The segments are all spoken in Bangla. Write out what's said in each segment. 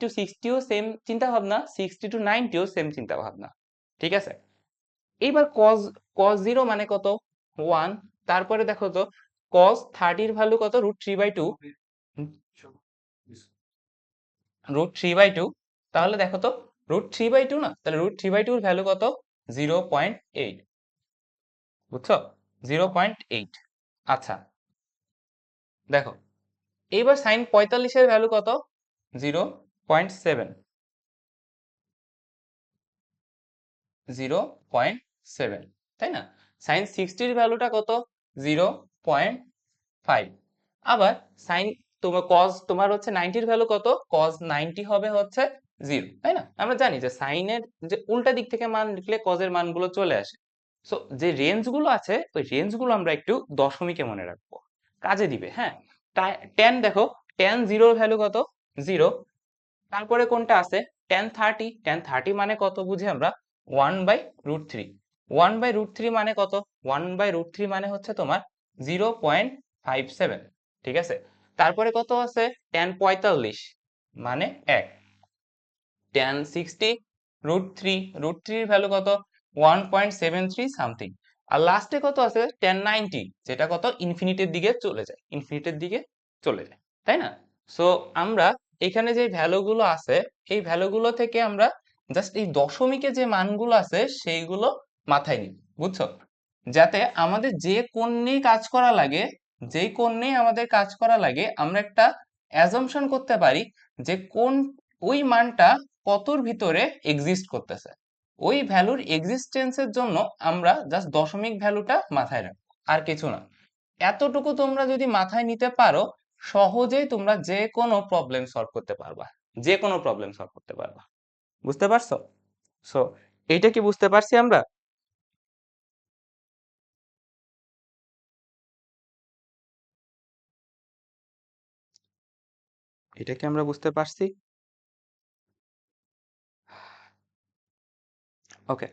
টু 60ও সেম চিন্তা ভাবনা, 60 টু 90ও সেম চিন্তা ভাবনা, ঠিক আছে। এইবার cos cos 0 মানে কত 1, তারপরে দেখো তো cos 30 এর ভ্যালু কত √3/2, √3/2, তাহলে দেখো তো √3/2 না, তাহলে √3/2 এর ভ্যালু কত 0.8, বুঝছো 0.8। আচ্ছা দেখো এইবার sin 45 এর ভ্যালু কত 0.7, 0.7, তাই না। sin 60 এর ভ্যালুটা কত 0.5। আবার sin তোমার cos তোমার হচ্ছে 90 এর ভ্যালু কত, cos 90 হবে হচ্ছে 0, তাই না। আমরা জানি যে sin এর যে উল্টা দিক থেকে মান লিখলে cos এর মানগুলো চলে আসে। সো যে রেঞ্জ গুলো আছে ওই রেঞ্জ গুলো আমরা একটু দশমিকে মনে রাখবো, কাজে দিবে। হ্যাঁ, tan দেখো tan 0 এর ভ্যালু কত 0, তারপরে কোনটা আছে tan 30, tan 30 মানে কত বুঝি আমরা 1/√3, 1/√3 মানে কত 1/√3 মানে হচ্ছে তোমার 0.57, ঠিক আছে। তারপরে কত আছে tan 45 মানে 1, tan 60 √3, √3 এর ভ্যালু কত 1.73 সামথিং। আর লাস্টে কত আছে tan 90, যেটা কত ইনফিনিটির দিকে চলে যায়, ইনফিনিটির দিকে চলে যায়, তাই না। সো আমরা এখানে যে ভ্যালুগুলো আছে এই ভ্যালুগুলো থেকে আমরা জাস্ট এই দশমিকে যে মানগুলো আছে সেইগুলো মাথায় নিই, বুঝছো, যাতে আমাদের যে কোণ নিয়ে কাজ করা লাগে, যেই কোণ নিয়ে আমাদের কাজ করা লাগে আমরা একটা অ্যাজাম্পশন করতে পারি যে কোন ওই মানটা কতর ভিতরে এক্সিস্ট করতেছে। ওই ভ্যালুর এক্সিস্টেন্সের জন্য আমরা জাস্ট দশমিক ভ্যালুটা মাথায় রাখবো, আর কিছু না। এতটুকু তোমরা যদি মাথায় নিতে পারো সহজেই তোমরা যে কোনো প্রবলেম সলভ করতে পারবা, যে কোনো প্রবলেম সলভ করতে পারবা, বুঝতে পারছো। সো এইটা কি বুঝতে পারছি আমরা, এটা কি আমরা বুঝতে পারছি। ওকে,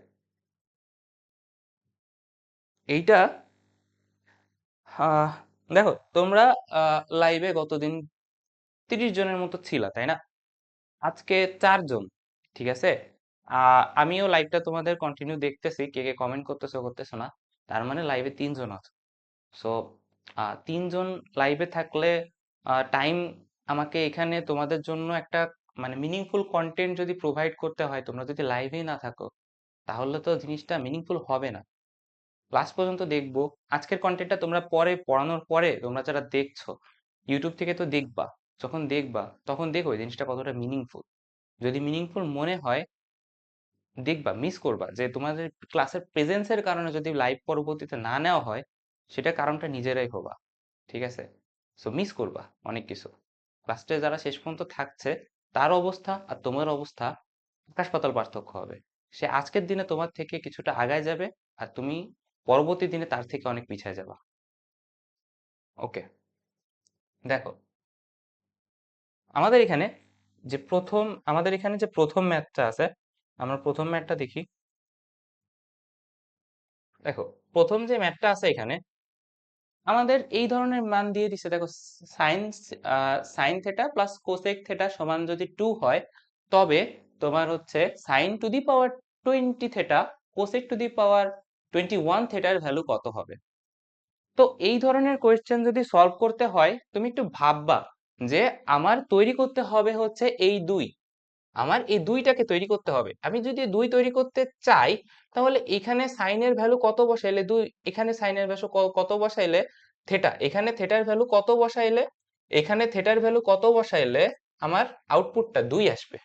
এইটা আহ, দেখো তোমরা লাইভে গতদিন 30 জনের মতো ছিলা, তাই না। আজকে 4 জন, ঠিক আছে। আমিও লাইভটা তোমাদের কন্টিনিউ দেখতেছি, কে কে কমেন্ট করতেছো করতেছো না, তার মানে লাইভে 3 জন আছে। সো 3 জন লাইভে থাকলে টাইম আমাকে এখানে তোমাদের জন্য একটা মানে মিনিংফুল কন্টেন্ট যদি প্রোভাইড করতে হয়, তোমরা যদি লাইভেই না থাকো তাহলে তো জিনিসটা মিনিংফুল হবে না। লাস্ট পর্যন্ত দেখবো আজকের কন্টেন্টটা, তোমরা পরে পড়ানোর পরে তোমরা যারা দেখছো ইউটিউব থেকে তো দেখবা, যখন দেখবা তখন দেখো এই জিনিসটা কতটা মিনিংফুল। যদি মিনিংফুল মনে হয় দেখবা, মিস করবা যে তোমাদের ক্লাসের প্রেজেন্সের কারণে যদি লাইভ পরবর্তীতে না নেওয়া হয় সেটা কারণটা নিজেরাই হবা, ঠিক আছে। সো মিস করবা অনেক কিছু। ক্লাসে যারা শেষ পর্যন্ত থাকছে তার অবস্থা আর তোমার অবস্থা আকাশ পাতাল পার্থক্য হবে। সে আজকের দিনে তোমার থেকে কিছুটা আগায় যাবে আর তুমি পরবর্তী দিনে তার থেকে অনেক পিছিয়ে যাবা। ওকে, দেখো আমাদের এখানে আমাদের এখানে যে প্রথম ম্যাথটা আছে, আমরা প্রথম ম্যাথটা দেখি। দেখো প্রথম যে ম্যাথটা আছে এখানে আমাদের এই ধরনের মান দিয়ে দিছে। দেখো sine sine theta plus cosec theta সমান যদি 2 হয় তবে তোমার হচ্ছে sine to the power 20 theta cosec to the power 21 থেটার ভ্যালু কত হবে। তো এই ধরনের কোয়েশ্চেন যদি সলভ করতে হয় তুমি একটু ভাববা যে আমার তৈরি করতে হবে হচ্ছে এই দুই, আমার এই দুইটাকে তৈরি করতে হবে। আমি যদি দুই তৈরি করতে চাই তাহলে এখানে সাইনের ভ্যালু কত বসাইলে দুই, এখানে সাইনের ভ্যালু কত বসাইলে থেটা, এখানে থেটার ভ্যালু কত বসাইলে এখানে থেটার ভ্যালু কত বসাইলে আমার আউটপুটটা 2 আসবে।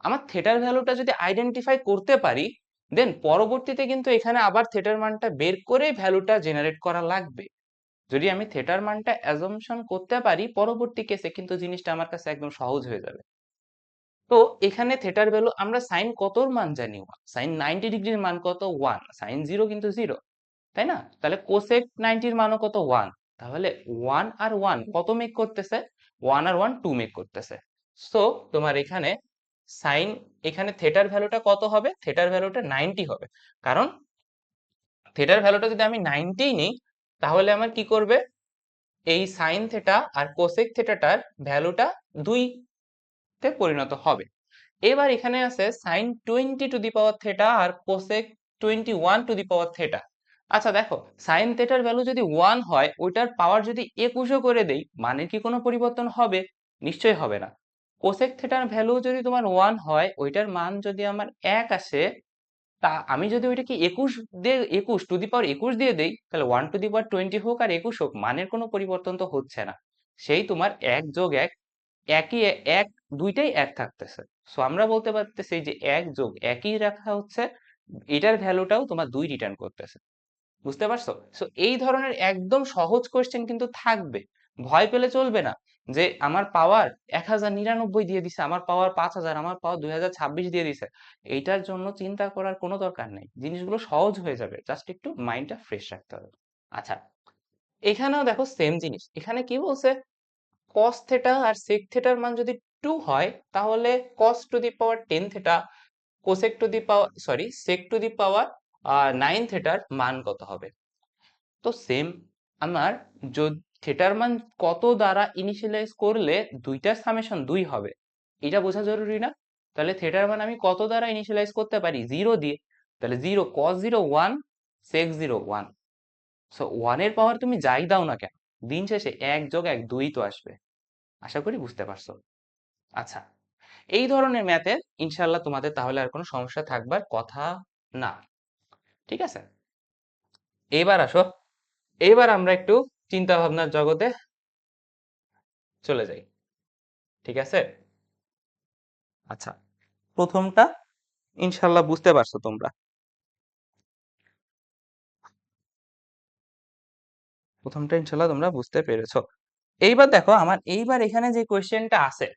আমার থেটার ভ্যালুটা যদি আইডেন্টিফাই করতে পারি দেন পরবর্তীতে কিন্তু এখানে আবার থেটার মানটা বের করে ভ্যালুটা জেনারেট করা লাগবে। যদি আমি থেটার মানটা অ্যাজাম্পশন করতে পারি পরবর্তী কেসে কিন্তু জিনিসটা আমার কাছে একদম সহজ হয়ে যাবে। তো এখানে থেটার ভ্যালু আমরা সাইন কতর মান জানি, সাইন 90 ডিগ্রির মান কত 1, সাইন 0 কিন্তু 0, তাই না। তাহলে কোসেক 90 এর মানও কত 1, তাহলে 1 আর 1 কত মেক করতেছে 1 আর 1 2 মেক করতেছে। সো তোমার এখানে সাইন এখানে থেটার ভ্যালুটা কত হবে, থেটার ভ্যালুটা 90 হবে। কারণ থেটার ভ্যালুটা যদি আমি 90 নিই তাহলে আমার কি করবে এই সাইন থেটা আর কোসেক থেটাটার ভ্যালুটা 2 তে পরিণত হবে। এবার এখানে আছে sine 20 to the power theta আর cosec 21 to the power theta. আচ্ছা দেখো, সাইন থেটার ভ্যালু যদি 1 হয়, ওইটার পাওয়ার যদি 21 করে দেই, মানের কি কোনো পরিবর্তন হবে? নিশ্চয়ই হবে না। কোসেক থেটার ভ্যালু যদি তোমার 1 হয়, ওইটার মান যদি আমার 1 আসে, তা আমি যদি ওইটাকে 21 দিয়ে 21 টু দি পাওয়ার 21 দিয়ে দেই, তাহলে 1 টু দি পাওয়ার 20 হোক আর 21 হোক, মানের কোনো পরিবর্তন তো হচ্ছে না। সেই তোমার 1 যোগ 1 একই, এক দুইটাই এক থাকতেছে। সো আমরা বলতে পারতেছি যে 1 যোগ একই রাখা হচ্ছে, এটার ভ্যালুটাও তোমার 2 রিটার্ন করতেছে। বুঝতে পারছো? সো এই ধরনের একদম সহজ কোশ্চেন কিন্তু থাকবে। ভয় পেলে চলবে না যে আমার পাওয়ার 1099 দিয়ে দিছে, আমার পাওয়ার 5000, আমার পাওয়ার 2026 দিয়ে দিছে। এইটার জন্য চিন্তা করার কোনো দরকার নেই, জিনিসগুলো সহজ হয়ে যাবে, জাস্ট একটু মাইন্ডটা ফ্রেশ রাখতে হবে। আচ্ছা, এখানেও দেখো সেম জিনিস। এখানে কি বলছে, cos থেটা আর sec থেটার মান যদি 2 হয়, তাহলে cos to the power 10 theta, cosec to the power sec to the power 9 থেটার মান কত হবে? তো সেম, আমার থেটার মান কত দ্বারা ইনিশিয়ালাইজ করলে দুইটার সামেশন 2 হবে, এটা বোঝা জরুরি না? তাহলে থেটার মান আমি কত দ্বারা ইনিশিয়ালাইজ করতে পারি? 0 দিয়ে। তাহলে 0, cos 0 1, sec 0 1। সো 1 এর পাওয়ার তুমি যাই দাও না কেন, দিন শেষে 1 যোগ 1 2 তো আসবে। আশা করি বুঝতে পারছো। আচ্ছা, এই ধরনের ম্যাথে ইনশাল্লাহ তোমাদের তাহলে আর কোনো সমস্যা থাকবার কথা না। ঠিক আছে, এবার আসো, এবার আমরা একটু চিন্তা ভাবনার জগতে চলে যাই। ঠিক আছে, আচ্ছা, প্রথমটা ইনশাল্লাহ বুঝতে পারছো তোমরা। প্রথমটা ইনশাল্লাহ তোমরা বুঝতে পেরেছো। এইবার দেখো, আমার এইবার এখানে যে কোয়েশ্চেনটা আছে,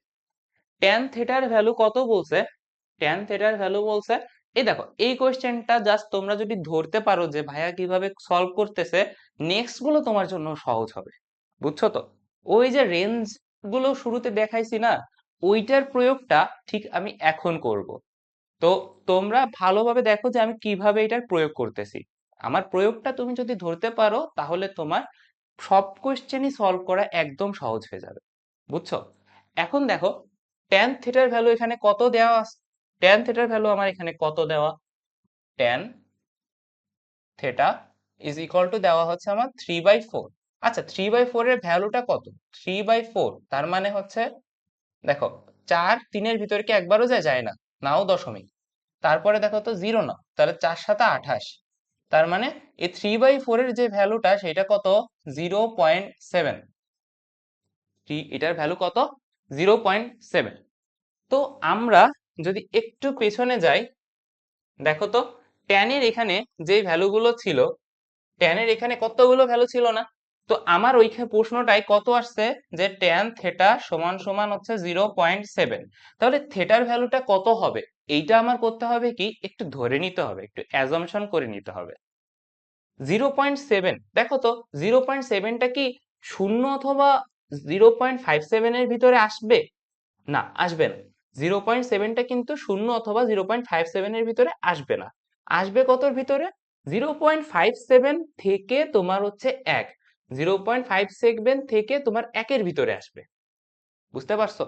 ট্যান থেটার ভ্যালু কত বলছে? ট্যান থেটার ভ্যালু বলছে, এই দেখো, এই কোয়েশ্চেনটা জাস্ট তোমরা যদি ধরতে পারো যে ভাইয়া কিভাবে সলভ করতেছে, নেক্সট গুলো তোমার জন্য সহজ হবে। বুঝছো তো? ওই যে রেঞ্জ গুলো শুরুতে দেখাইছি না, ওইটার প্রয়োগটা ঠিক আমি এখন করব। তো তোমরা ভালোভাবে দেখো যে আমি কিভাবে এটার প্রয়োগ করতেছি। আমার প্রয়োগটা তুমি যদি ধরতে পারো, তাহলে তোমার সব কোয়েশ্চেনই সলভ করা একদম সহজ হয়ে যাবে। বুঝছো? এখন দেখো, ট্যান থিটার ভ্যালু এখানে কত দেওয়া আছে? ট্যান থিটার ভ্যালু আমার এখানে কত দেওয়া? Tan theta is equal to দেওয়া হচ্ছে আমার 3/4। আচ্ছা, 3/4 এর ভ্যালুটা কত? 3/4 তার মানে হচ্ছে, দেখো, 4 3 ভিতরে কি একবারও যায় না, নাও দশমিক। তারপরে দেখো তো 0 না, তাহলে 4 7 28। তার মানে এই 3/4 এর যে ভ্যালুটা সেটা কত? 0.7। এটার ভ্যালু কত? 0.7। তো আমরা যদি একটু পেছনে যাই, দেখো তো, tan এর এখানে যে ভ্যালুগুলো ছিল, tan এর এখানে কতগুলো ভ্যালু ছিল না? তো আমার ওইখানে প্রশ্নটাই কত আসছে, যে tan থেটা সমান সমান হচ্ছে 0.7। তাহলে থেটার ভ্যালুটা কত হবে? এইটা আমার করতে হবে কি, একটু ধরে নিতে হবে, একটু অ্যাজাম্পশন করে নিতে হবে। 0.7, দেখো তো, 0.7টা কি শূন্য অথবা 0.57 এর ভিতরে আসবে? না, আসবে না। 0.7টা কিন্তু শূন্য অথবা 0.57 এর ভিতরে আসবে না। আসবে কতর ভিতরে? 0.57 থেকে তোমার হচ্ছে 1, 0.57 থেকে তোমার 1-এর ভিতরে আসবে। বুঝতে পারছো?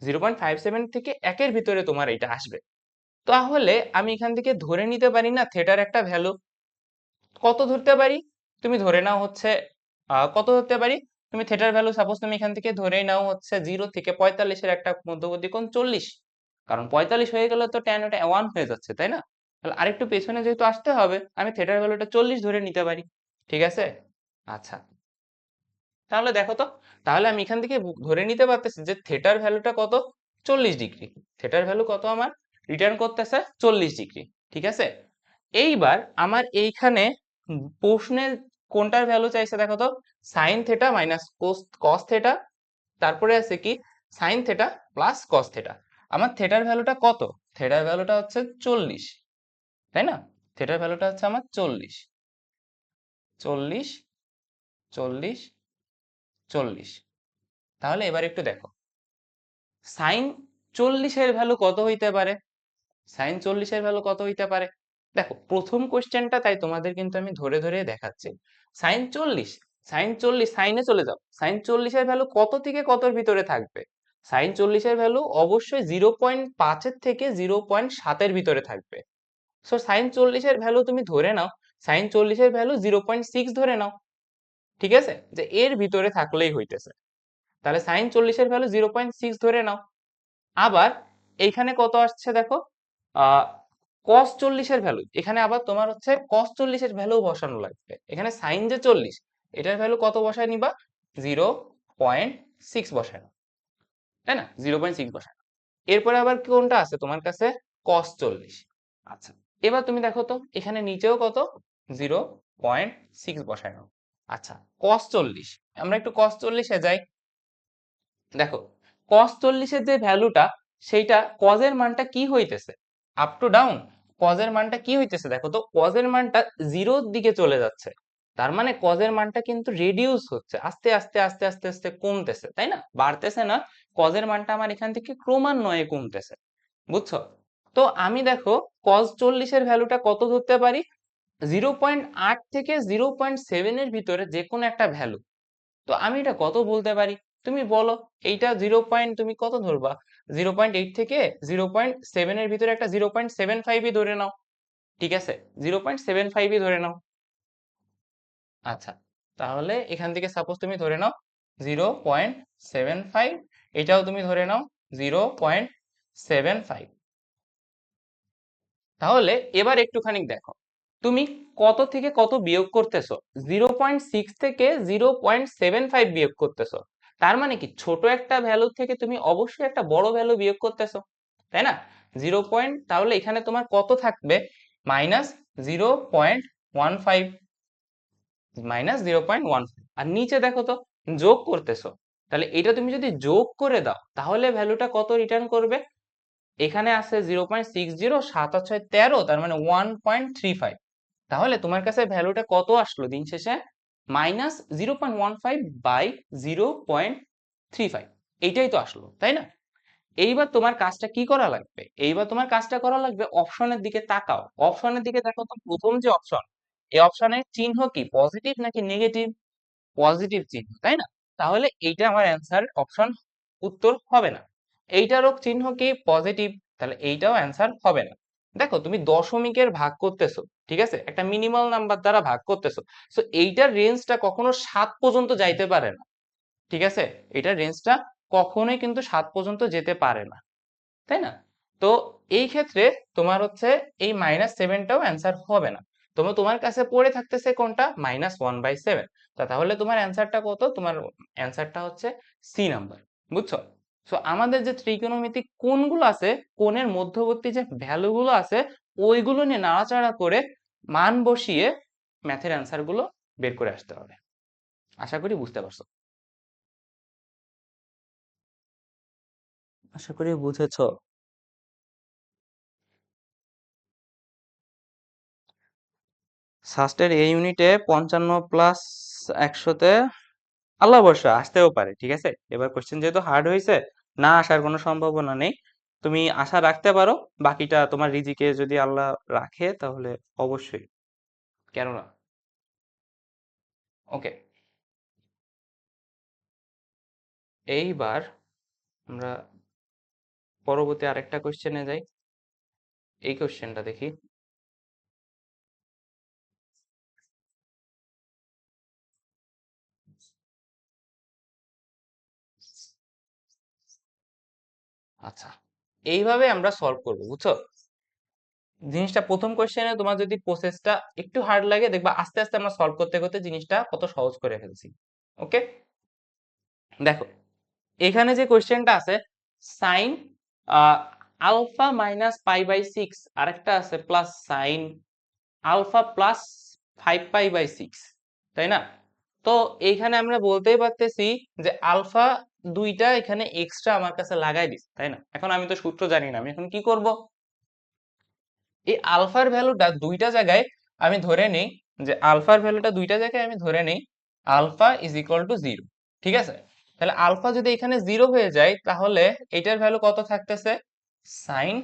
0.57 থেকে 1-এর ভিতরে তোমার এটা আসবে। তাহলে আমি এখান থেকে ধরে নিতে পারি না থেটার একটা ভ্যালু? কত ধরতে পারি? তুমি ধরে নাও হচ্ছে, কত ধরতে পারি? তুমি থেটার ভ্যালু সাপোজ তুমি এখান থেকে ধরেই নাও হচ্ছে 0 থেকে 45 এর একটা মধ্যবর্তী কোণ 40। কারণ 45 হয়ে গেলে তো tan ওটা 1 হয়ে যাচ্ছে, তাই না? তাহলে আরেকটু পেছনে যেহেতু আসতে হবে, আমি থেটার ভ্যালুটা 40 ধরে নিতে পারি। ঠিক আছে, আচ্ছা, তাহলে দেখো তো, তাহলে আমি এখান থেকে ধরে নিতে পারতেছি যে থেটার ভ্যালুটা কত? 40 ডিগ্রি। থেটার ভ্যালু কত আমার রিটার্ন করতেছে? 40 ডিগ্রি। ঠিক আছে, এইবার আমার এইখানে প্রশ্নের কোনটার ভ্যালু চাইছে দেখো তো, sine theta minus cos theta, তারপরে আছে কি sign theta plus cos theta. আমার থেটার ভ্যালুটা কত? থেটার ভ্যালুটা হচ্ছে 40, তাই না? থেটার ভ্যালুটা হচ্ছে আমার 40, 40, 40, 40। তাহলে এবার একটু দেখো, সাইন 40-এর ভ্যালু কত হইতে পারে? সাইন 40-এর ভ্যালু কত হইতে পারে? দেখো, প্রথম কোশ্চেনটা তাই তোমাদের কিন্তু আমি ধরে ধরে দেখাচ্ছি। সাইন 40, সাইন 40, সাইনে চলে যাও। সাইন 40-এর ভ্যালু কত থেকে কতর ভিতরে থাকবে? সাইন 40-এর ভ্যালু অবশ্যই 0.5-এর থেকে 0.7-এর ভিতরে থাকবে। সো সাইন 40-এর ভ্যালু তুমি ধরে নাও, সাইন 40-এর ভ্যালু 0.6 ধরে নাও, ঠিক আছে, যে এর ভিতরে থাকলেই হইতেছে। তাহলে সাইন 40-এর ভ্যালু 0.6 ধরে নাও। আবার এইখানে কত আসছে দেখো, কস 40-এর ভ্যালু, এখানে আবার তোমার হচ্ছে কস 40-এর ভ্যালু বসানো লাগবে। এখানে সাইন যে 40, এটার ভ্যালু কত বসায় নিবা, 0.6 বসায় নাও, তাই না, 0.6 বসায় নাও। এরপরে আবার কোনটা আছে তোমার কাছে, কস 40। আচ্ছা, এবার তুমি দেখো তো এখানে নিচেও কত, 0.6 বসায় নাও। আচ্ছা, কস 40, আমরা একটু কস 40-এ যাই। দেখো cos 40-এর যে ভ্যালুটা, সেইটা cos এর মানটা কি হইতেছে, আপ টু ডাউন, cos এর মানটা কি হইতেছে দেখো তো, cos এর মানটা 0-র দিকে চলে যাচ্ছে। তার মানে cos এর মানটা কিন্তু রিডিউস হচ্ছে, আস্তে আস্তে আস্তে আস্তে আস্তে কমতেছে, তাই না, বাড়তেছে না। cos এর মানটা আমার এখান থেকে ক্রমান্বয়ে কমতেছে, বুঝছো? তো আমি দেখো cos 40-এর ভ্যালুটা কত ধরতে পারি, 0.8 থেকে 0.7 এর ভিতরে যে কোনো একটা ভ্যালু। তো আমি এটা কত বলতে পারি, তুমি বলো। এইটা 0. তুমি কত ধরবা, 0.8 থেকে 0.7 এর ভিতরে একটা 0.75ই ধরে নাও, ঠিক আছে, 0.75ই ধরে নাও। আচ্ছা, তাহলে এখান থেকে সাপোজ তুমি ধরে নাও 0.75, এটাও তুমি ধরে নাও 0.75। তাহলে এবার একটুখানি দেখো, তুমি কত থেকে কত বিয়োগ করতেছো, 0.6 থেকে 0.75 বিয়োগ করতেছো। তার মানে কি ছোট একটা ভ্যালু থেকে তুমি অবশ্যই একটা বড় ভ্যালু বিয়োগ করতেছো, তাই না, 0. তাহলে এখানে তোমার কত থাকবে, -0.15, -0.15। আর নিচে দেখো তো যোগ করতেছো, তাহলে এটা তুমি যদি যোগ করে দাও তাহলে ভ্যালুটা কত রিটার্ন করবে, এখানে আছে 0.60, 7 আর 6 13, তার মানে 1.35। তাহলে তোমার কাছে ভ্যালুটা কত আসলো দিন শেষে, -0.15 বাই 0.35, এইটাই তো আসলো, তাই না। এইবার তোমার কাজটা কি করা লাগবে, এইবার তোমার কাজটা করা লাগবে অপশনের দিকে তাকাও, অপশনের দিকে দেখো তো, প্রথম যে অপশন, এই অপশনের চিহ্ন কি, পজিটিভ নাকি নেগেটিভ, পজিটিভ চিহ্ন, তাই না। তাহলে এইটা আমার অ্যান্সার অপশন উত্তর হবে না। এইটারও চিহ্ন কি, পজিটিভ, তাহলে এইটাও অ্যান্সার হবে না। দেখো তুমি দশমিকের ভাগ করতেছো, ঠিক আছে, একটা মিনিমাল নাম্বার দ্বারা ভাগ করতেছো, সো এইটার রেঞ্জটা কখনো 7 পর্যন্ত যাইতে পারে না, ঠিক আছে, এটার রেঞ্জটা কখনোই কিন্তু 7 পর্যন্ত যেতে পারে না, তাই না। তো এই ক্ষেত্রে তোমার হচ্ছে এই -7টাও অ্যান্সার হবে না। তোমার কাছে পড়ে থাকতেছে কোনটা, -1/7। তাহলে তোমার অ্যান্সারটা কত, তোমার অ্যান্সারটা হচ্ছে সি নাম্বার, বুঝছো। সো আমাদের যে ত্রিকোণমিতিক কোণগুলো আছে, কোণের মধ্যবর্তী যে ভ্যালুগুলো আছে, ওইগুলো নিয়ে নাড়াচাড়া করে মান বসিয়ে ম্যাথের অ্যান্সার গুলো বের করে আসতে হবে। আশা করি বুঝতে পারছো। আশা করি বুঝেছো। সাস্টের এই ইউনিটে 55+100-তে আল্লাহ ভরসা আসতেও পারে, ঠিক আছে, এবার কোশ্চেন যেহেতু হার্ড হয়েছে, না আসার কোনো সম্ভাবনা নেই, তুমি আশা রাখতে পারো। বাকিটা তোমার রিজিকে যদি আল্লাহ রাখে তাহলে অবশ্যই, কেন না। ওকে, এইবার আমরা পরবর্তী আরেকটা কোশ্চেনে যাই। এই কোশ্চেনটা দেখি। আচ্ছা, এইভাবে আমরা সলভ করবো, বুঝছো। জিনিসটা প্রথম কোশ্চেনে তোমার যদি প্রসেসটা একটু হার্ড লাগে, দেখবা আস্তে আস্তে আমরা সলভ করতে করতে জিনিসটা কত সহজ করে ফেলছি। ওকে, দেখো এখানে যে কোশ্চেনটা আছে, সাইন আলফা -π/6, আরেকটা আছে প্লাস সাইন আলফা প্লাস 5π/6, তাই না। তো এইখানে আমরা বলতেই পারতেছি যে আলফা দুইটা এখানে এক্সট্রা আমার কাছে লাগাই দিস, তাই না। এখন আমি তো সূত্র জানি না, আমি এখন কি করব, এই আলফার ভ্যালুটা দুইটা জায়গায় আমি ধরে নেই, যে আলফার ভ্যালুটা দুইটা জায়গায় আমি ধরে নেই আলফা ইজ ইকুয়াল টু 0, ঠিক আছে। তাহলে আলফা যদি এখানে 0 হয়ে যায় তাহলে এটার ভ্যালু কত থাকতেছে, সাইন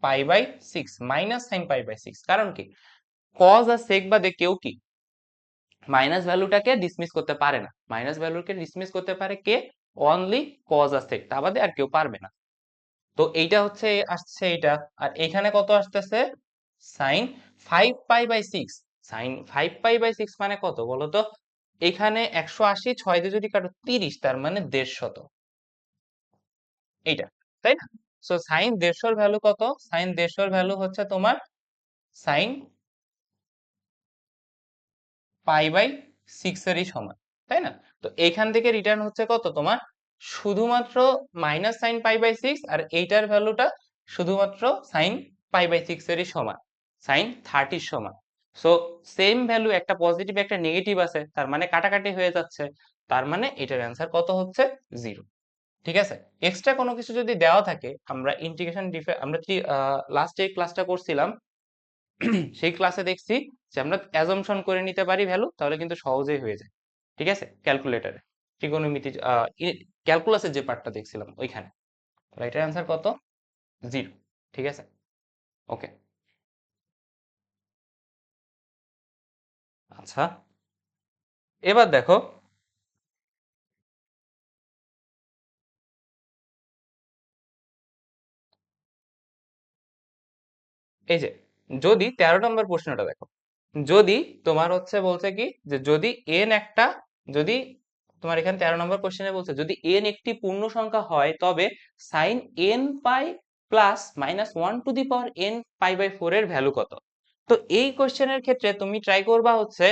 π/6, মাইনাস সাইন π/6। কারণ কি, কজ আর সেক বাদে কেউ কি মাইনাস ভ্যালুটাকে ডিসমিস করতে পারে না, মাইনাস ভ্যালুকে ডিসমিস করতে পারে কে, অনলি কজ আছে, তা বাদে আর কেউ পারবে না। তো এইটা হচ্ছে আসছে এইটা, আর এখানে কত আসতেছে সাইন 5π/6। সাইন 5π/6 মানে কত বলো তো? এখানে 180, 6 দিয়ে যদি কাটো 30, তার মানে 150। এইটা, তাই না? সো সাইন 150 ভ্যালু কত? সাইন 150 ভ্যালু হচ্ছে তোমার সাইন π/6 এরই সমান, তাই না? তো এইখান থেকে রিটার্ন হচ্ছে কত তোমার? শুধুমাত্র মাইনাস সাইন π/6, আর এইটার ভ্যালুটা শুধুমাত্র সাইন π/6 এরই সমান, সাইন 30 সমান। সো সেম ভ্যালু, একটা পজিটিভ একটা নেগেটিভ আছে, তার মানে কাটাকাটি হয়ে যাচ্ছে, তার মানে এটার অ্যান্সার কত হচ্ছে? 0। ঠিক আছে? এক্সট্রা কোনো কিছু যদি দেওয়া থাকে, আমরা ইন্টিগ্রেশন আমরা লাস্ট যে ক্লাসটা করছিলাম সেই ক্লাসে দেখছি যে আমরা অ্যাজাম্পশন করে নিতে পারি ভ্যালু, তাহলে কিন্তু সহজেই হয়ে যায়। ঠিক আছে? ক্যালকুলেটরে ত্রিকোণমিতি ক্যালকুলাসের যে পার্টটা দেখছিলাম ওইখানে। তাহলে এটার অ্যান্সার কত? 0। ঠিক আছে? ওকে। আচ্ছা, এবার দেখো, এই যে যদি 13 নম্বর প্রশ্নটা দেখো, যদি তোমার হচ্ছে বলছে কি যে যদি n একটা, যদি তোমার এখানে 13 নম্বর কোশ্চেনে বলছে যদি n একটি পূর্ণ সংখ্যা হয়, তবে sine n pi plus minus 1 to the power n π/4 এর ভ্যালু কত? তো এই কোশ্চেনের ক্ষেত্রে তুমি ট্রাই করবা হচ্ছে,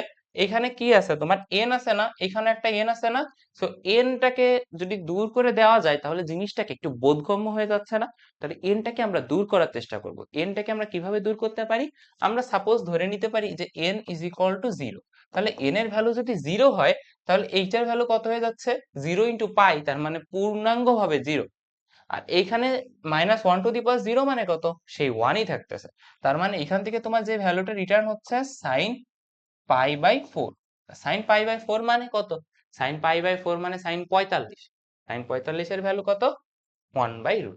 এখানে কি আছে তোমার n আছে না, এখানে একটা n আছে না। সো nটাকে যদি দূর করে দেওয়া যায়, তাহলে জিনিসটাকে একটু বোধগম্য হয়ে যাচ্ছে না? তাহলে nটাকে আমরা দূর করার চেষ্টা করব। nটাকে আমরা কিভাবে দূর করতে পারি? আমরা সাপোজ ধরে নিতে পারি যে n ইজ ইকুয়াল টু 0। তাহলে n এর ভ্যালু যদি 0 হয়, তাহলে এইটার ভ্যালু কত হয়ে যাচ্ছে? 0 ইন্টু পাই, তার মানে পূর্ণাঙ্গ ভাবে 0। আর এইখানে মাইনাস 1 টু দি পাওয়ার 0 মানে কত? সেই 1ই থাকতেছে। তার মানে এখান থেকে তোমার যে ভ্যালুটা রিটার্ন হচ্ছে সাইন π/4। সাইন π/4 মানে কত? সাইন π/4 মানে সাইন 45। সাইন 45 এর ভ্যালু কত? 1/√।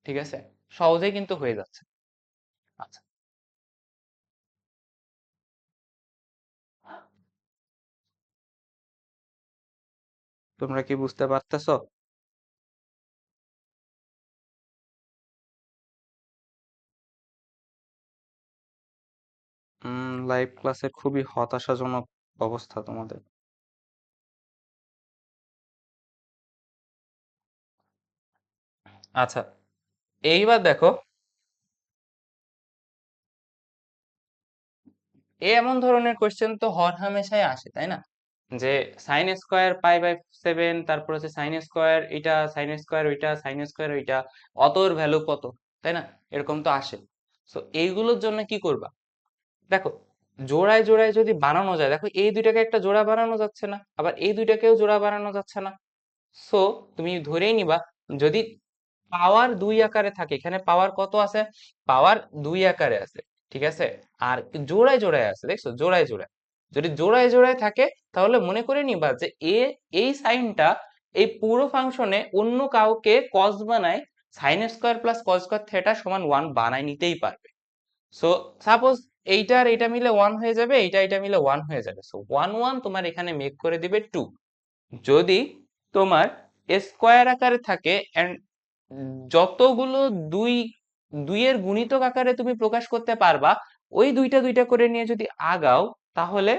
ঠিক আছে? সহজেই কিন্তু হয়ে যাচ্ছে। আচ্ছা, তোমরা কি বুঝতে পারতেছো? লাইভ ক্লাসে খুবই হতাশাজনক অবস্থা তোমাদের। আচ্ছা, এইবার দেখো, এমন ধরনের কোশ্চেন তো হর হামেশাই আসে, তাই না? যে সাইন স্কোয়ার π/7, তারপর হচ্ছে সাইন স্কোয়ার এটা, সাইন স্কোয়ার ওইটা, সাইন স্কোয়ার ওইটা, অতর ভ্যালু কত, তাই না? এরকম তো আসে। তো এইগুলোর জন্য কি করবা? দেখো, জোড়ায় জোড়ায় যদি বানানো যায়, দেখো এই দুইটাকে একটা জোড়া বানানো যাচ্ছে না, আবার এই দুইটাকেও জোড়া বানানো যাচ্ছে না। সো তুমি ধরেই নিবা, যদি পাওয়ার 2 আকারে থাকে, এখানে পাওয়ার কত আছে? পাওয়ার 2 আকারে আছে। ঠিক আছে? আর জোড়ায় জোড়ায় আছে, দেখছো? জোড়ায় জোড়ায় যদি জোড়ায় জোড়ায় থাকে, তাহলে মনে করে নিবা যে এই সাইনটা এই পুরো ফাংশনে অন্য কাউকে কস বানায় sine square plus cos square theta সমান 1 বানায় নিতেই পারবে। সো সাপোজ এইটা আর এইটা মিলে 1 হয়ে যাবে, এইটা এটা মিলে 1 হয়ে যাবে। সো 1 1 তোমার এখানে মেক করে দিবে 2। যদি তোমার স্কোয়ার আকারে থাকে এন্ড যতগুলো দুই দুইয়ের গুণিতক আকারে তুমি প্রকাশ করতে পারবা, ওই দুইটা দুইটা করে নিয়ে যদি আগাও, তাহলে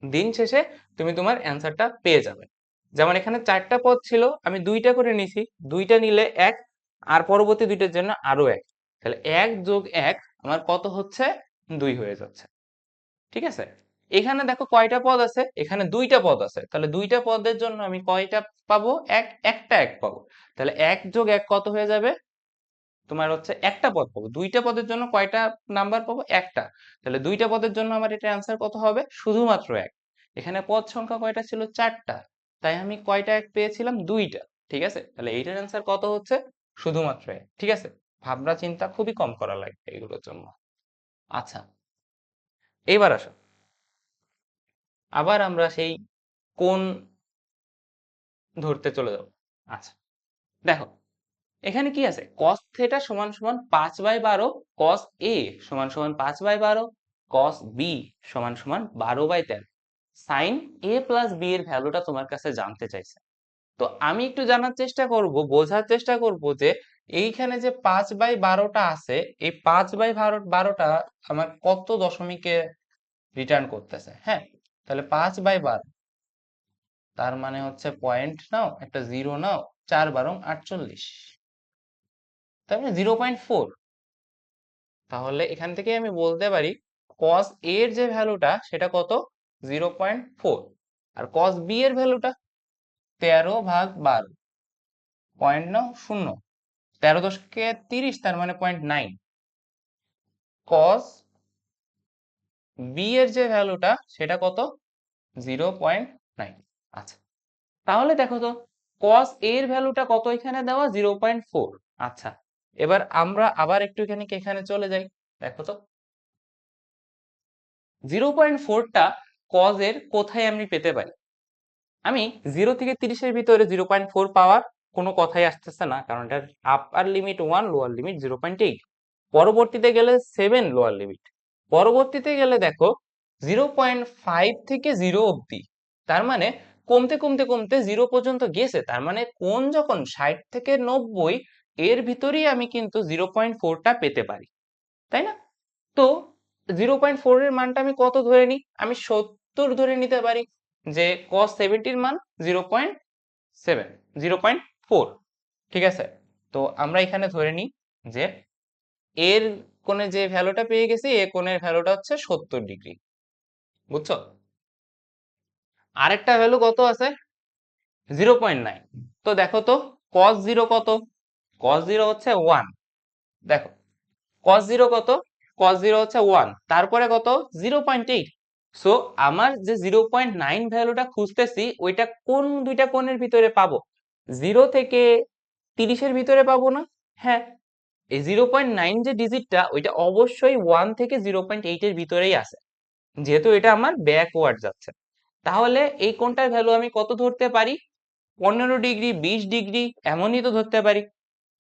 দিন শেষে তুমি তোমার অ্যান্সারটা পেয়ে যাবে। যেমন এখানে 4টা পদ ছিল, আমি 2টা করে নিছি, 2টা নিলে 1, আর পরবর্তী দুইটার জন্য আরো 1। তাহলে 1 যোগ 1 আমার কত হচ্ছে? 2 হয়ে যাচ্ছে। ঠিক আছে? এখানে দেখো কয়টা পদ আছে? এখানে 2টা পদ আছে। তাহলে 2টা পদের জন্য আমি কয়টা পাবো? একটা 1 পাবো। তাহলে 1 যোগ 1 কত হয়ে যাবে? তোমার হচ্ছে একটা পদ পাবো। 2টা পদের জন্য কয়টা নাম্বার পাবো? একটা। তাহলে 2টা পদের জন্য আমার এটা অ্যান্সার কত হবে? শুধুমাত্র 1। এখানে পদ সংখ্যা কয়টা ছিল? 4টা। তাই আমি কয়টা 1 পেয়েছিলাম? 2টা। ঠিক আছে? তাহলে এইটার অ্যান্সার কত হচ্ছে? শুধুমাত্র 1। ঠিক আছে? ভাবনা চিন্তা খুবই কম করা লাগবে এগুলোর জন্য। আচ্ছা, এইবার আসো, আবার আমরা সেই কোণ ধরতে চলে যাব। আচ্ছা, দেখো এখানে কি আছে? cos থিটা সমান সমান 5/12, cos a সমান সমান 5/12, cos b সমান সমান 12/13। sin a প্লাস b এর ভ্যালুটা তোমার কাছে জানতে চাইছে। তো আমি একটু জানার চেষ্টা করব, বোঝার চেষ্টা করব যে এইখানে যে 5/12টা আছে, এই 5/12টা আমার কত দশমিকে রিটার্ন করতেছে। হ্যাঁ, তাহলে 5/12 তার মানে হচ্ছে পয়েন্ট নাও, একটা জিরো নাও, 4×12 = 48, তার মানে 0.4। তাহলে এখান থেকে আমি বলতে পারি cos a এর যে ভ্যালুটা সেটা কত, 0.4, আর cos b এর ভ্যালুটা 13/12, পয়েন্ট নাও 0, 13×10⁻30, তার মানে 0.9। cos b এর যে ভ্যালুটা সেটা কত, 0.9। আচ্ছা, তাহলে দেখো তো cos a এর ভ্যালুটা কত এখানে দেওয়া, 0.4। আচ্ছা, এবার আমরা আবার একটু এখানে চলে যাই। দেখো তো 0.4টা cos এর কোথায় আমি পেতে পারি। আমি 0 থেকে 30-এর ভিতরে 0.4 পাওয়ার কোনো কথাই আসতেছে না, কারণ এটার আপার লিমিট 1, লোয়ার লিমিট 0.8, পরবর্তীতে গেলে 7 লোয়ার লিমিট, পরবর্তীতে গেলে দেখো 0.5 থেকে 0 অবধি, তার মানে কমতে কমতে কমতে 0 পর্যন্ত গেছে, তার মানে কোণ যখন 60 থেকে 90 এর ভিতরেই আমি কিন্তু 0.4টা পেতে পারি, তাই না? তো 0.4 এর মানটা আমি কত ধরে নিই, আমি 70 ধরে নিতে পারি যে cos 70 এর মান 0.7, 0.4, ঠিক আছে। তো আমরা এখানে ধরে নিই যে এর কোণে যে ভ্যালুটা পেয়ে গেছি, এ কোণের ভ্যালুটা হচ্ছে 70°, বুঝছো? আরেকটা ভ্যালু কত আছে, 0.9। তো দেখো তো cos 0 কত, cos 0 হচ্ছে 1, দেখো cos 0 কত, cos 0 হচ্ছে 1, তারপরে কত, 0.8। সো আমার যে 0.9 ভ্যালুটা খুঁজতেছি ওইটা কোন দুইটা কোণের ভিতরে পাবো, 0 থেকে 30-এর ভিতরে পাবো না? হ্যাঁ, এই 0.9 যে ডিজিটটা ওইটা অবশ্যই 1 থেকে 0.8 এর ভিতরেই আছে, যেহেতু এটা আমার ব্যাকওয়ার্ড যাচ্ছে। তাহলে এই কোণটার ভ্যালু আমি কত ধরতে পারি, 15°, 20° এমনই তো ধরতে পারি,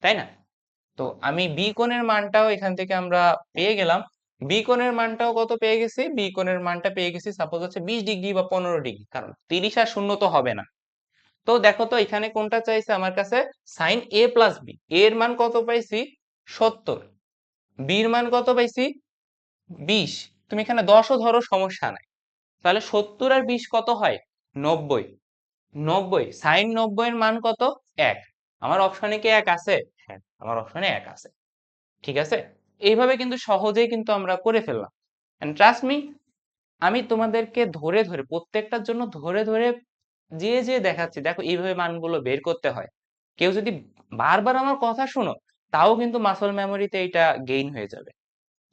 তাই না? তো আমি বি কোণের মানটাও এখান থেকে আমরা পেয়ে গেলাম। বি কোণের মানটাও কত পেয়ে গেছি, বি কোণের মানটা পেয়ে গেছি সাপোজ হচ্ছে 20° বা 15°, কারণ 30 আর 0 তো হবে না। তো দেখো তো এখানে কোনটা চাইছে আমার কাছে, sin a প্লাস বি, এর মান কত পাইছি, 70, বির মান কত পাইছি, 20, তুমি এখানে 10ও ধরো সমস্যা নাই। তাহলে 70 আর 20 কত হয়, 90, 90, sin 90 এর মান কত, 1। আমার অপশনে কি 1 আছে? হ্যাঁ, আমার অপশনে 1 আছে, ঠিক আছে। এইভাবে কিন্তু সহজেই কিন্তু আমরা করে ফেললাম, এন্ড ট্রাস্ট মি, আমি তোমাদেরকে ধরে ধরে প্রত্যেকটার জন্য ধরে ধরে যে দেখাচ্ছি, দেখো এইভাবে মানগুলো বের করতে হয়। কেউ যদি বারবার আমার কথা শোনো, তাও কিন্তু মাসল মেমোরিতে এটা গেইন হয়ে যাবে।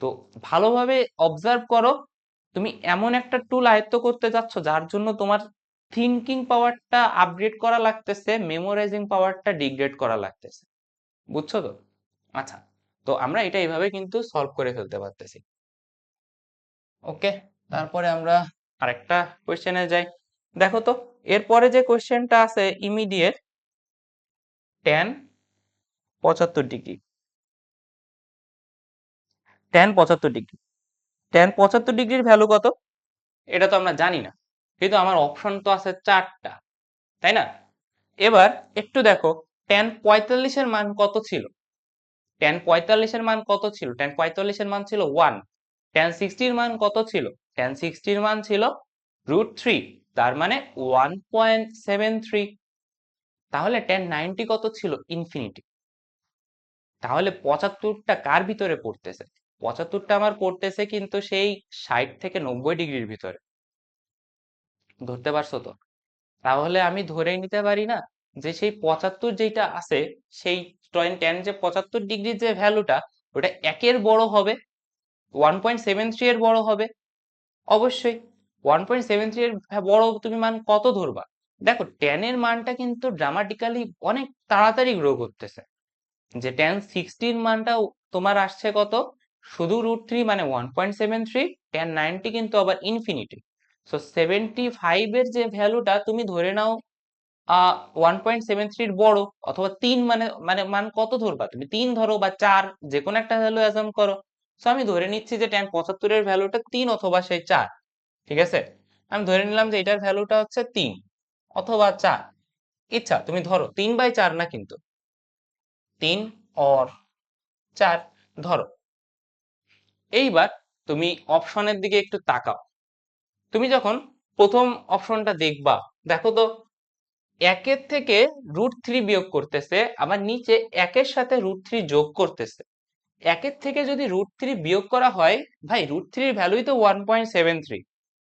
তো ভালোভাবে অবজার্ভ করো, তুমি এমন একটা টুল আয়ত্ত করতে যাচ্ছ যার জন্য তোমার থিঙ্কিং পাওয়ারটা আপগ্রেড করা লাগতেছে, মেমোরাইজিং পাওয়ারটা ডিগ্রেড করা লাগতেছে, বুঝছো তো? আচ্ছা, তো আমরা এটা এইভাবে কিন্তু সলভ করে ফেলতে পারতেছি। ওকে, তারপরে আমরা আরেকটা কোশ্চেনে যাই। দেখো তো এরপরে যে কোশ্চেনটা আছে ইমিডিয়েট, tan 75°, tan 75°, tan 75°-র ভ্যালু কত, এটা তো আমরা জানি না, কিন্তু আমার অপশন তো আছে 4টা, তাই না? এবার একটু দেখো tan 45-এর মান কত ছিল, tan 45-এর মান কত ছিল, tan 45-এর মান ছিল 1, tan 60-র মান কত ছিল, tan 60-র মান ছিল √3, তার মানে 1.73। তাহলে tan 90 কত ছিল, ইনফিনিটি। তাহলে 75টা কার ভিতরে পড়তেছে, 75টা আমার পড়তেছে কিন্তু সেই 60 থেকে 90°-র ভিতরে, ধরতে পারছো তো? তাহলে আমি ধরেই নিতে পারি না যে সেই 75 যেটা আছে, সেই tan যে 75°-র যে ভ্যালুটা ওটা 1-এর বড় হবে, 1.73 এর বড় হবে, অবশ্যই 1.73 এর বড় তুমি মান কত ধরবা। দেখো tan এর মানটা কিন্তু ড্রামাটিক্যালি অনেক তাড়াতাড়ি গ্রো করতেছে, যে tan 60 মানটা তোমার আসছে কত, শুধু √3 মানে 1.73, tan 90 কিন্তু আবার ইনফিনিটি। সো 75 এর যে ভ্যালুটা তুমি ধরে নাও 1.73 বড়, অথবা 3, মানে মানে মান কত ধরবা তুমি, 3 ধরো বা 4, যে কোনো একটা ভ্যালু অ্যাসাম করো। সো আমি ধরে নিচ্ছি যে tan 75 এর ভ্যালুটা 3 অথবা সেই 4, ঠিক আছে। আমি ধরে নিলাম যে এটার ভ্যালুটা হচ্ছে 3 অথবা 4। ইচ্ছা তুমি ধরো 3/4 না, কিন্তু 3 और 4 ধরো। এইবার তুমি অপশনের দিকে একটু তাকাও। তুমি যখন প্রথম অপশনটা দেখবা, দেখো তো একের থেকে √3 বিয়োগ করতেছে, আবার নিচে একের সাথে √3 যোগ করতেছে। একের থেকে যদি √3 বিয়োগ করা হয়, ভাই √3 এর ভ্যালুই তো 1.73।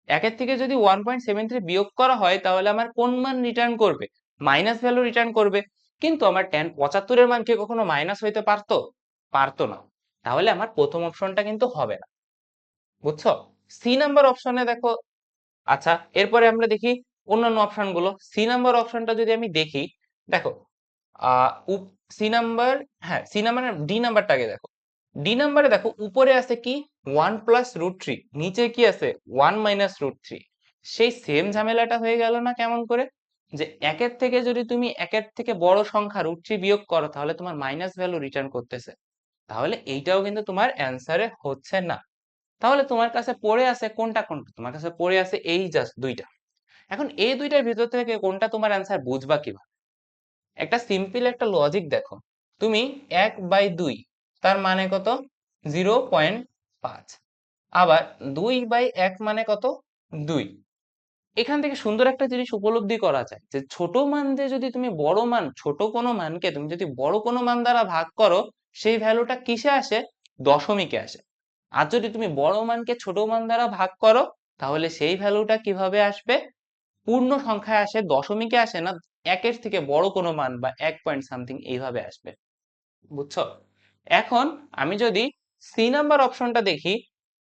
একের থেকে যদি 1.73 বিয়োগ করা হয়, তাহলে আমার কোন মান রিটার্ন করবে? মাইনাস ভ্যালু রিটার্ন করবে। কিন্তু আমার tan 75 এর মান কি কখনো মাইনাস হইতে পারতো? পারতো না। তাহলে আমার প্রথম অপশনটা কিন্তু হবে না। বুঝছো? সি নাম্বার অপশনে দেখো। আচ্ছা, এরপরে আমরা দেখি অন্যান্য অপশন গুলো। সি নাম্বার অপশনটা যদি আমি দেখি, দেখো সি নাম্বার, হ্যাঁ সি নাম্বার, ডি নাম্বারটাকে দেখো। ডি নাম্বারে দেখো উপরে আছে কি 1 + √3, নিচে কি আছে 1 - √3। সেই সেম ঝামেলাটা হয়ে গেল না কেমন করে? যে একের থেকে যদি তুমি একের থেকে বড় সংখ্যা √3 বিয়োগ করো, তাহলে তোমার মাইনাস ভ্যালু রিটার্ন করতেছে। তাহলে এইটাও কিন্তু তোমার অ্যান্সারে হচ্ছে না। তাহলে তোমার কাছে পড়ে আছে কোনটা কোনটা? তোমার কাছে পড়ে আছে এই জাস্ট দুইটা। এখন এই দুইটার ভিতর থেকে কোনটা তোমার অ্যান্সার বুঝবা কিভাবে? একটা সিম্পল একটা লজিক দেখো। তুমি 1/2 তার মানে কত? 0.5। আবার 2/1 মানে কত? 2। এখান থেকে সুন্দর একটা জিনিস উপলব্ধি করা যায় যে ছোট মান দিয়ে যদি তুমি বড় মান, ছোট কোনো মানকে তুমি যদি বড় কোনো মান দ্বারা ভাগ করো, সেই ভ্যালুটা কিসে আসে? দশমিকে আসে। আর যদি তুমি বড় মানকে ছোট মান দ্বারা ভাগ করো, তাহলে সেই ভ্যালুটা কিভাবে আসবে? পূর্ণ সংখ্যায় আসে, দশমিকে আসে না। একের থেকে বড় কোনো মান বা 1 পয়েন্ট সামথিং এইভাবে আসবে। বুঝছো? এখন আমি যদি সি নাম্বার অপশনটা দেখি,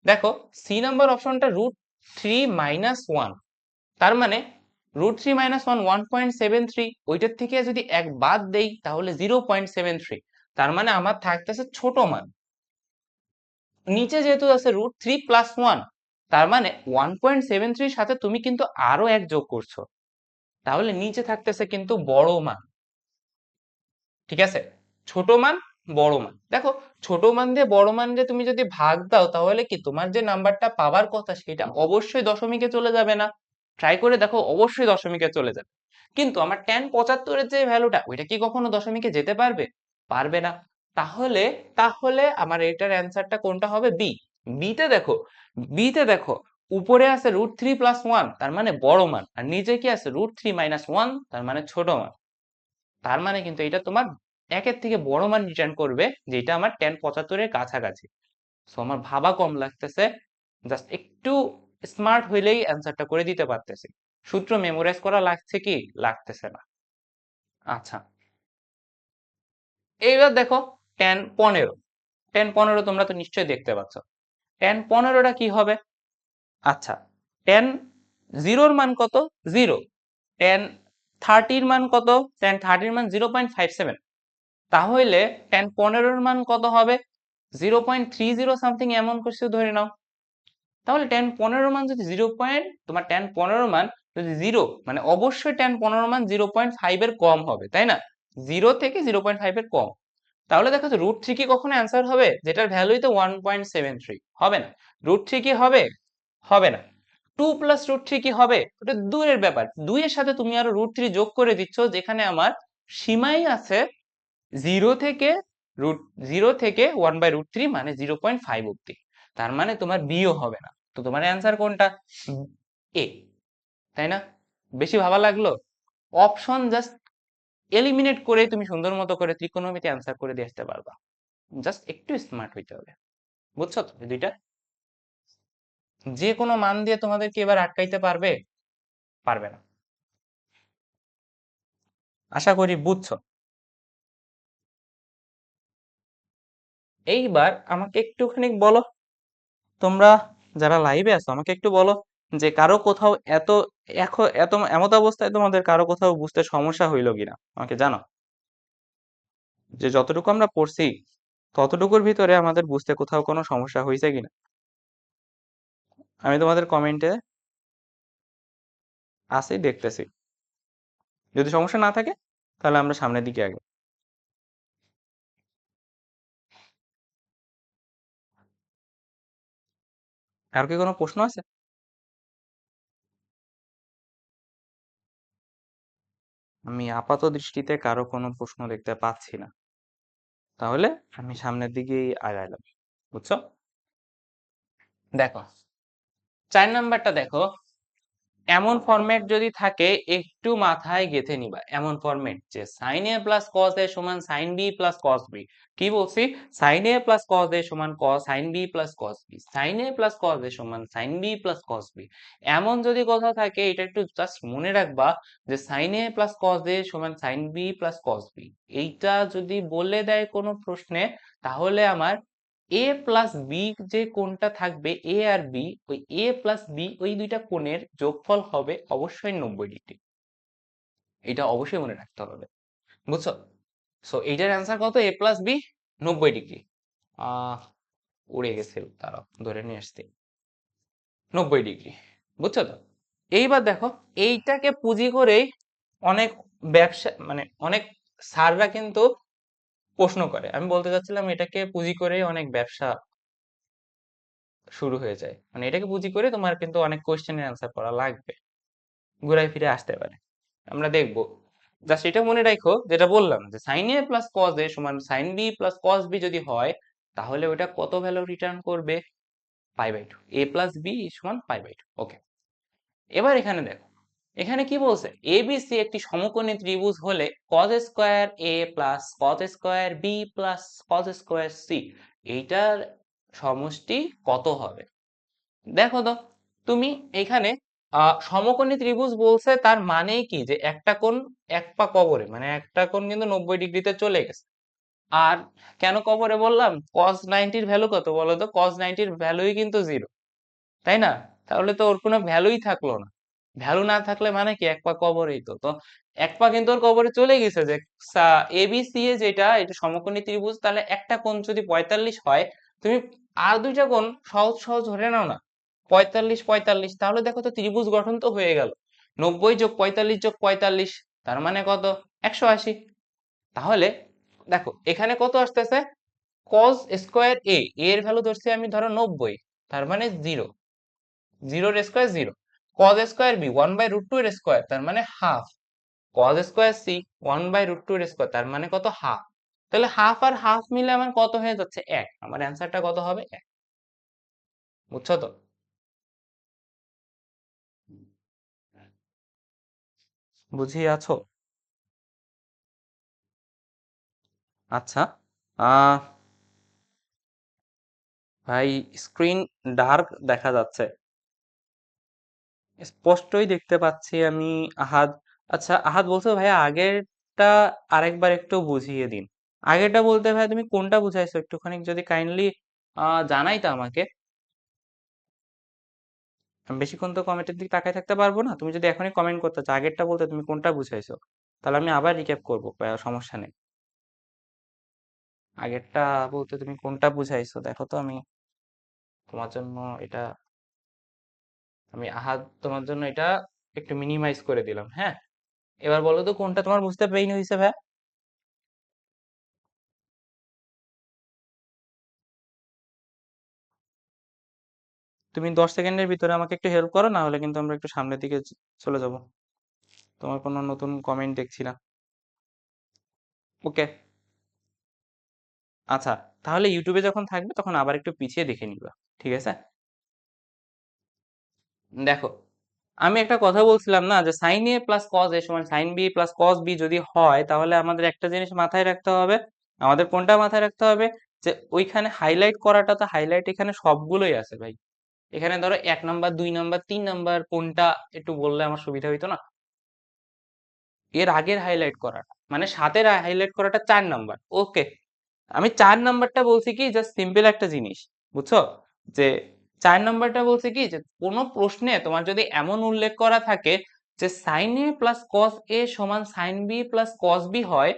দেখো সি নাম্বার অপশনটা √3 - 1, তার মানে √3 - 1 1.73। ওইটার থেকে যদি এক বাদ দেই, তাহলে 0.73। তার মানে আমার থাকতেছে ছোট মান। নিচে যেহেতু আছে √3 + 1, তার মানে 1.73 এর সাথে তুমি কিন্তু আরো এক যোগ করছো। তাহলে নিচে থাকতেছে কিন্তু বড় মান। ঠিক আছে? ছোট মান, বড় মান। দেখো ছোট মান দিয়ে বড় মান দিয়ে তুমি যদি ভাগ দাও, তাহলে কি তোমার যে নাম্বারটা পাওয়ার কথা সেটা অবশ্যই দশমিকে চলে যাবে না? ট্রাই করে দেখো, অবশ্যই দশমিকে চলে যাবে। কিন্তু আমার tan 75 এর যে ভ্যালুটা, ওইটা কি কখনো দশমিকে যেতে পারবে? পারবে না। তাহলে তাহলে আমার এটার অ্যান্সারটা কোনটা হবে? বি। বিতে দেখো, বিতে দেখো উপরে আছে √3 + 1, তার মানে বড় মান, আর নিচে কি আছে √3 - 1, তার মানে ছোট মান। তার মানে কিন্তু এটা তোমার একের থেকে বড় মান রিটার্ন করবে, যেটা আমার tan 75 এর কাছাকাছি। সো আমার ভাবা কম লাগতেছে, জাস্ট একটু স্মার্ট হইলেই অ্যান্সারটা করে দিতে পারতেছি। সূত্র মেমোরাইজ করা লাগছে কি? লাগতেছে না। আচ্ছা, এইবার দেখো tan 15। tan 15 তোমরা তো নিশ্চয়ই দেখতে পাচ্ছ। tan 15টা কি হবে? আচ্ছা, tan 0 এর মান কত? 0। tan 30 এর মান কত? tan 30 এর মান 0.57। তাহলে tan 15 এর মান কত হবে? 0.30 সামথিং এমন কিছু ধরে নাও। তাহলে tan 15 মান যদি তোমার tan 15 মান যদি 0, মানে অবশ্যই tan 15 মান 0.5 এর কম হবে, তাই না? 0 থেকে 0.5 এর কম। তাহলে দেখো তো √3 কি কখনো অ্যান্সার হবে? যেটার ভ্যালুই তো 1.73। হবে না। √3 কি হবে? হবে না। 2 + √3 কি হবে? ওটা দূরের ব্যাপার। 2 এর সাথে তুমি আরো √3 যোগ করে দিচ্ছ, যেখানে আমার সীমাই আছে 0 থেকে রুট 0 থেকে 1/√3 মানে 0.5 অব্দি। তার মানে তোমার বিও হবে না। তো তোমার অ্যান্সার কোনটা? এ। তাই না? বেশি ভাবা লাগলো? অপশন জাস্ট এলিমিনেট করে তুমি সুন্দর মতো করে ত্রিকোণমিতি অ্যান্সার করে দিয়ে আসতে পারবা। জাস্ট একটু স্মার্ট হইতে হবে। বুঝছো তো এই দুইটা? যে কোনো মান দিয়ে তোমাদেরকে এবার আটকাইতে পারবে? পারবে না। আশা করি বুঝছো। এইবার আমাকে একটুখানি বলো, তোমরা যারা লাইভে আছো আমাকে একটু বলো যে কারো কোথাও এত এমত অবস্থায় তোমাদের কারো কোথাও বুঝতে সমস্যা হইলো কিনা আমাকে জানো। যে যতটুকু আমরা পড়ছি ততটুকুর ভিতরে আমাদের বুঝতে কোথাও কোনো সমস্যা হয়েছে কিনা। আমি তোমাদের কমেন্টে আসি, দেখতেছি। যদি সমস্যা না থাকে, তাহলে আমরা সামনের দিকে আগে। আর কি কোনো প্রশ্ন আছে? আমি আপাত দৃষ্টিতে কারো কোনো প্রশ্ন দেখতে পাচ্ছি না, তাহলে আমি সামনের দিকেই আগাইলাম। বুঝছো? দেখো 4 নাম্বারটা দেখো, এমন ফরম্যাট যদি থাকে একটু মাথায় গেঁথে নিবা। এমন ফরম্যাট যে sin a plus cos a সমান sin b plus cos b। কি বলছি? sin a plus cos a সমান sin b plus cos b, sin a plus cos a সমান sin b plus cos b। এমন যদি কথা থাকে এটা একটু জাস্ট মনে রাখবা যে sin a plus cos a সমান sin b plus cos b। এইটা যদি বলে দেয় কোনো প্রশ্নে, তাহলে আমার a প্লাস বি যে কোণটা থাকবে, এ আর বি, ওই এ প্লাস বি ওই দুইটা কোণের যোগফল হবে অবশ্যই 90 ডিগ্রি। এটা অবশ্যই মনে রাখতে হবে। বুঝছো? সো এইটার অ্যান্সার কত? এ প্লাস বি 90 ডিগ্রি। আহ উড়ে গেছে, তারাও ধরে নিয়ে আসছি 90 ডিগ্রি। বুঝছো তো? এইবার দেখো, এইটাকে পুঁজি করেই অনেক ব্যবসা, মানে অনেক স্যাররা কিন্তু প্রশ্ন করে। আমি বলতে চাচ্ছিলাম এটাকে পুঁজি করেই অনেক ব্যবসা শুরু হয়ে যায়। মানে এটাকে পুঁজি করে তোমার কিন্তু অনেক কোশ্চেনের অ্যান্সার করা লাগবে, ঘুরায় ফিরে আসতে পারে। আমরা দেখব। জাস্ট এটা মনে রাখো যেটা বললাম যে sin a plus cos a সমান sin b plus cos b যদি হয়, তাহলে ওটা কত ভ্যালু রিটার্ন করবে? π/2। a প্লাস b সমান π/2। ওকে, এবার এখানে দেখো, এখানে কি বলছে? ABC একটি সমকোণী ত্রিভুজ হলে cos square a plus cos square b plus cos square c এইটার সমষ্টি কত হবে? দেখো তো, তুমি এখানে সমকোণী ত্রিভুজ বলছে, তার মানে কি যে একটা কোণ এক পা কবরে, মানে একটা কোণ কিন্তু 90 ডিগ্রিতে চলে গেছে। আর কেন কবরে বললাম? cos 90 এর ভ্যালু কত বলো তো? cos 90 এর ভ্যালুই কিন্তু 0, তাই না? তাহলে তো ওর কোনো ভ্যালুই থাকলো না। ভ্যালু না থাকলে মানে কি? এক পা কবরেই তো। তো এক পা কিন্তু ওর কবরে চলে গেছে। যে ABC এ যেটা, এটা সমকোণী ত্রিভুজ, তাহলে একটা কোণ যদি 45 হয়, তুমি আর দুইটা কোণ সহজ সহজ ধরে নাও না, 45 45, তাহলে দেখো তো ত্রিভুজ গঠন তো হয়ে গেল। 90 যোগ 45 যোগ 45 তার মানে কত? 180। তাহলে দেখো এখানে কত আসতেছে? cos স্কয়ার a এর ভ্যালু ধরছি আমি ধরো 90, তার মানে 0, 0 এর স্কয়ার 0। cos স্কয়ার b 1/√2 এর স্কয়ার, তার মানে হাফ। cos স্কয়ার c 1/√2 এর স্কয়ার, তার মানে কত? হাফ। তাহলে হাফ আর হাফ মিলে আমার কত হয়ে যাচ্ছে? 1। আমার অ্যান্সারটা কত হবে? 1। বুঝছো তো? বুঝিয়ে আছো? আচ্ছা, আহ ভাই, স্ক্রিন ডার্ক দেখা যাচ্ছে, স্পষ্টই দেখতে পাচ্ছি আমি। আহাদ, আচ্ছা আহাদ বলছো ভাইয়া আগেরটা আরেকবার একটু বুঝিয়ে দিন। আগেরটা বলতে ভাই তুমি কোনটা বুঝাইছো একটুখানি যদি কাইন্ডলি জানাইতা আমাকে। আমি বেশিক্ষণ তো কমেন্টের দিকে তাকায় থাকতে পারবো না। তুমি যদি এখনই কমেন্ট করতে চাও আগেরটা বলতে তুমি কোনটা বুঝাইছো, তাহলে আমি আবার রিক্যাপ করবো, সমস্যা নেই। আগেরটা বলতে তুমি কোনটা বুঝাইছো দেখো তো, আমি তোমার জন্য এটা, আমি আহাদ তোমার জন্য এটা একটু মিনিমাইজ করে দিলাম, হ্যাঁ। এবার বলো তো কোনটা তোমার বুঝতে পেইন হয়েছে ভাই? তুমি 10 সেকেন্ডের ভিতরে আমাকে একটু হেল্প করো, না হলে কিন্তু আমরা একটু সামনের দিকে চলে যাব। তোমার কোনো নতুন কমেন্ট দেখছি না। ওকে, আচ্ছা, তাহলে ইউটিউবে যখন থাকবে তখন আবার একটু পিছিয়ে দেখে নিবা, ঠিক আছে? দেখো, আমি একটা কথা বলছিলাম না যে sine A plus cos A সমান sine B plus cos B যদি হয়, তাহলে আমাদের একটা জিনিস মাথায় রাখতে হবে। আমাদের কোনটা মাথায় রাখতে হবে? যে ওইখানে হাইলাইট করাটা, তো হাইলাইট এখানে সবগুলোই আছে ভাই। এখানে ধরো 1 নাম্বার 2 নাম্বার 3 নাম্বার কোনটা একটু বললে আমার সুবিধা হইতো না। এর আগের হাইলাইট করাটা, মানে 7-এর হাইলাইট করাটা 4 নাম্বার। ওকে, আমি 4 নাম্বারটা বলছি কি জাস্ট সিম্পল একটা জিনিস, বুঝছো? যে 4 নাম্বারটা বলছে কি যে কোনো প্রশ্নে তোমার যদি এমন উল্লেখ করা থাকে যে sine A plus cos A সমান sine B plus cos B হয়,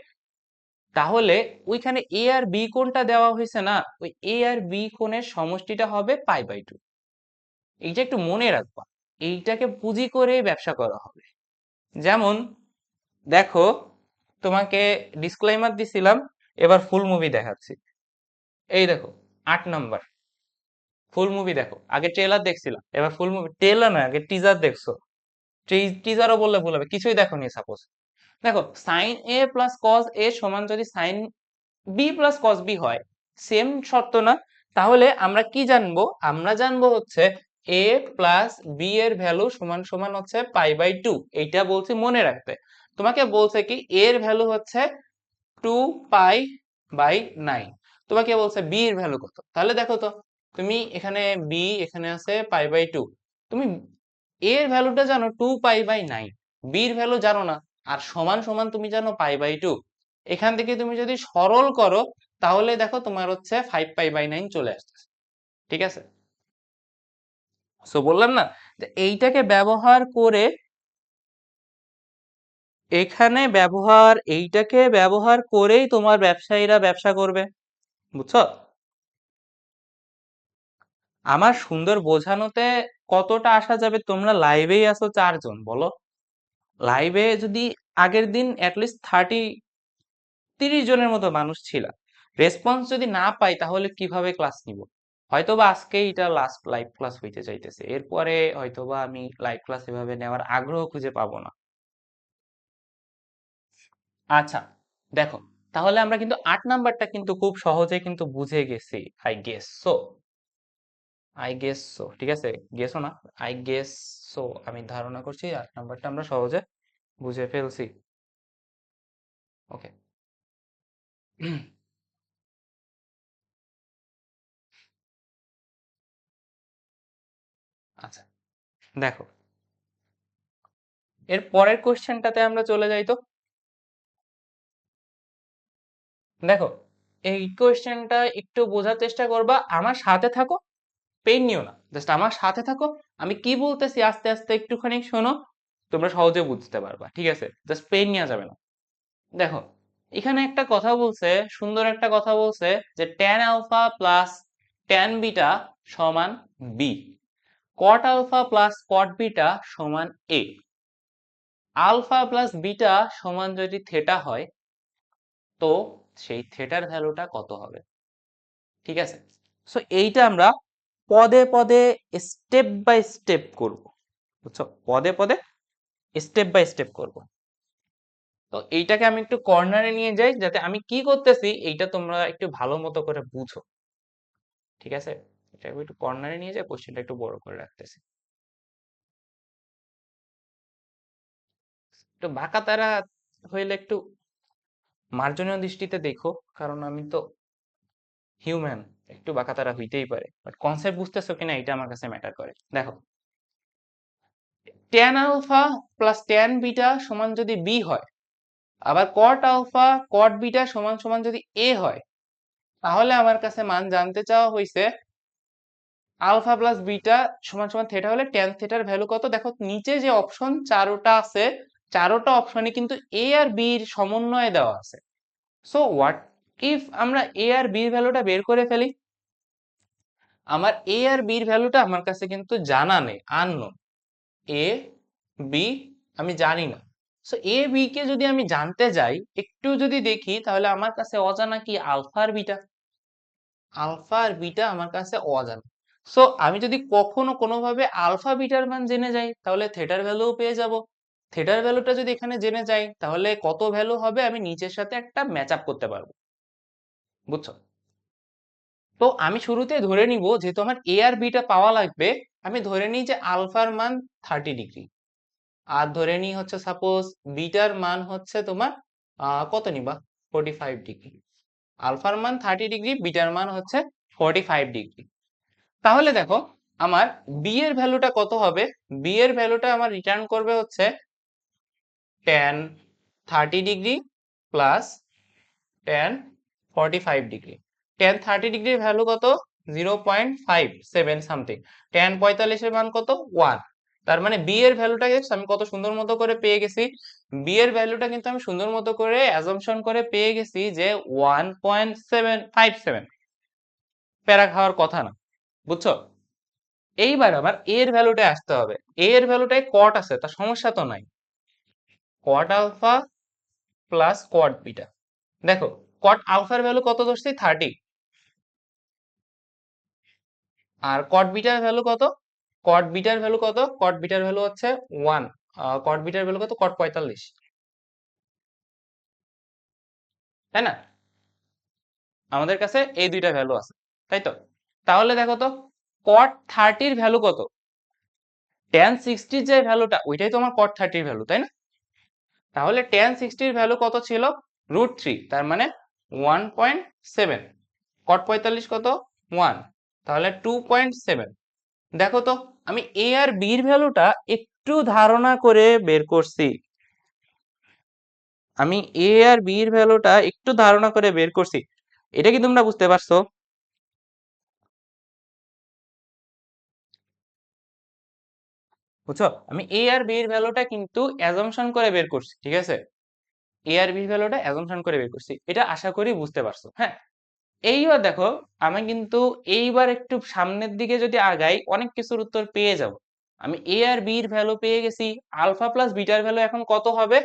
তাহলে ওইখানে এ আর বি কোণটা দেওয়া হয়েছে না, ওই এ আর বি কোণের সমষ্টিটা হবে π/2। এইটা একটু মনে রাখবা, এইটাকে পুঁজি করে ব্যবসা করা হবে। যেমন দেখো, তোমাকে ডিসক্লেইমার দিছিলাম, এবার ফুল মুভি দেখাচ্ছি। এই দেখো, 8 নাম্বার, ফুল মুভি দেখো। আগে ট্রেলার দেখছিলাম, এবার ফুল মুভি। ট্রেলার না, আগে টিজার দেখছো। টিজারও বললে ভুল হবে, কিছুই দেখোনি সাপোজ। দেখো sine A plus cos A সমান যদি sine B plus cos B হয়, সেম শর্ত না? তাহলে আমরা কি জানবো? আমরা জানবো হচ্ছে এ প্লাস বি এর ভ্যালু সমান সমান হচ্ছে π/2। এইটা বলছি মনে রাখতে। তোমাকে বলছে কি এর ভ্যালু হচ্ছে 2π/9। তোমাকে বলছে বি এর ভ্যালু কত, তাহলে দেখো তো তুমি এখানে বি এখানে আছে π/2, তুমি এর ভ্যালুটা জানো 2π/9, বি এর ভ্যালু জানো না, আর সমান সমান তুমি জানো π/2। এখান থেকে তুমি যদি সরল করো তাহলে দেখো তোমার হচ্ছে 5π/9 চলে আসতেছে। ঠিক আছে, সো বললাম না যে এইটাকে ব্যবহার করে এইটাকে ব্যবহার করেই তোমার ব্যবসায়ীরা ব্যবসা করবে। বুঝছো? আমার সুন্দর বোঝানোতে কতটা আসা যাবে? তোমরা লাইভেই আছো 4 জন, বলো। লাইভে যদি আগের দিন অ্যাটলিস্ট 30 জনের মতো মানুষ ছিল, রেসপন্স যদি না পাই তাহলে কিভাবে ক্লাস নিব? হয়তোবা আজকেই এটা লাস্ট লাইভ ক্লাস হইতে চাইতেছে, এরপরে হয়তোবা আমি লাইভ ক্লাস এভাবে নেওয়ার আগ্রহ খুঁজে পাবো না। আচ্ছা, দেখো তাহলে আমরা কিন্তু 8 নাম্বারটা কিন্তু খুব সহজে কিন্তু বুঝে গেছি, আই গেস সো ঠিক আছে, গেসও না, আই গেস সো আমি ধারণা করছি 8 নাম্বারটা আমরা সহজে বুঝে ফেলছি। ওকে। আচ্ছা, দেখো এর পরের কোশ্চেনটাতে আমরা চলে যাই তো। দেখো এই কোশ্চেনটা একটু বোঝার চেষ্টা করবা, আমার সাথে থাকো, পেন নিও না, জাস্ট আমার সাথে থাকো। আমি কি বলতেছি আস্তে আস্তে একটুখানি শোনো, তোমরা সহজে বুঝতে পারবা। ঠিক আছে, জাস্ট পেন নেওয়া যাবে না। দেখো এখানে একটা কথা বলছে, সুন্দর একটা কথা বলছে যে tan alpha plus tan beta সমান B, cot alpha plus cot beta সমান এ, আলফা প্লাস বিটা সমান যদি থেটা হয়, তো সেই থেটার ভ্যালুটা কত হবে? ঠিক আছে, সো এইটা আমরা পদে পদে স্টেপ বাই স্টেপ করব। বুঝছো? পদে পদে স্টেপ বাই স্টেপ করব। তো এইটাকে আমি একটু কর্নারে নিয়ে যাই যাতে আমি কি করতেছি এইটা তোমরা একটু ভালো মতো করে বুঝো। ঠিক আছে, এটাকে একটু কর্নারে নিয়ে যাই, কোশ্চেনটা একটু বড় করে রাখতেছি। একটু বাঁকা তারা হইলে একটু মার্জনীয় দৃষ্টিতে দেখো, কারণ আমি তো হিউম্যান, একটু বাঁকা তারা হইতেই পারে, বাট কনসেপ্ট বুঝতেছো কিনা এটা আমার কাছে ম্যাটার করে। দেখো tan alpha plus tan beta সমান যদি বি হয়, আবার cot আলফা cot বিটা সমান সমান যদি এ হয়, তাহলে আমার কাছে মান জানতে চাওয়া হয়েছে আলফা প্লাস বিটা সমান সমান থেটা হলে ট্যান থেটার ভ্যালু কত। দেখো নিচে যে অপশন চারোটা আছে, চারোটা অপশনে কিন্তু এ আর বি এর সমন্বয়ে দেওয়া আছে। সো হোয়াট ইফ আমরা এ আর বি এর ভ্যালুটা বের করে ফেলি? আমার এ আর বি এর ভ্যালুটা আমার কাছে কিন্তু জানা নেই, আননোন। এ বি আমি জানি না। সো এ বি কে যদি আমি জানতে যাই, একটু যদি দেখি, তাহলে আমার কাছে অজানা কি আলফা আর বিটা। আলফা আর বিটা আমার কাছে অজানা। সো আমি যদি কখনো কোনোভাবে আলফা বিটার মান জেনে যাই তাহলে থেটার ভ্যালুও পেয়ে যাব। থেটার ভ্যালুটা যদি এখানে জেনে যাই তাহলে কত ভ্যালু হবে আমি নিচের সাথে একটা ম্যাচ আপ করতে পারবো। বুঝছো? তো আমি শুরুতে ধরে নিব যেহেতু আমার এ আর বিটা পাওয়া লাগবে, আমি ধরে নিই যে আলফার মান 30 ডিগ্রি, আর ধরে নিই হচ্ছে সাপোজ বিটার মান হচ্ছে তোমার কত নিবা, 45 ডিগ্রি। আলফার মান 30 ডিগ্রি, বিটার মান হচ্ছে 45 ডিগ্রি। তাহলে দেখো আমার বি এর ভ্যালুটা কত হবে? বি এর ভ্যালুটা আমার রিটার্ন করবে হচ্ছে tan 30 degree plus tan 45 degree. tan 30 ডিগ্রির ভ্যালু কত? 0.57 সামথিং। tan 45-এর মান কত? 1। তার মানে বি এর ভ্যালুটা আমি কত সুন্দর মতো করে পেয়ে গেছি। বি এর ভ্যালুটা কিন্তু আমি সুন্দর মতো করে অ্যাজাম্পশন করে পেয়ে গেছি যে 1.757। প্যারা খাওয়ার কথা না। বুঝছো? এইবার আবার এ এর ভ্যালুটায় আসতে হবে। এ এর ভ্যালুটায় কট আছে, তার সমস্যা তো নাই। Cot alpha plus cot beta. দেখো কট আলফার ভ্যালু কত ধরছি? 30। আর কট বিটার ভ্যালু কত? কট বিটার ভ্যালু কত? কট বিটার ভ্যালু হচ্ছে 1। কট বিটার ভ্যালু কত? কট 45। তাই না? আমাদের কাছে এই দুইটা ভ্যালু আছে, তাই তো? তাহলে দেখো তো cot 30 এর ভ্যালু কত? tan 60 যে ভ্যালুটা ওইটাই তো আমার cot 30 এর ভ্যালু, তাই না? তাহলে tan 60 এর ভ্যালু কত ছিল? √3, তার মানে 1.7। cot 45 কত? 1, তাহলে 2.7। দেখো তো আমি a আর b এর ভ্যালুটা একটু ধারণা করে বের করছি। আমি a আর b এর ভ্যালুটা একটু ধারণা করে বের করছি। এটা কি তোমরা বুঝতে পারছো? বুঝছো? আমি a আর b এর ভ্যালুটা কিন্তু অ্যাজাম্পশন করে বের করছি, ঠিক আছে? a আর b এর ভ্যালুটা অ্যাজাম্পশন করে বের করছি, এটা আশা করি বুঝতে পারছো। হ্যাঁ, এইবার দেখো আমি কিন্তু এইবার একটু সামনের দিকে যদি আগাই অনেক কিছুর উত্তর পেয়ে যাব। আমি a আর b এর ভ্যালু পেয়ে গেছি, আলফা প্লাস বিটার ভ্যালু এখন কত হবে?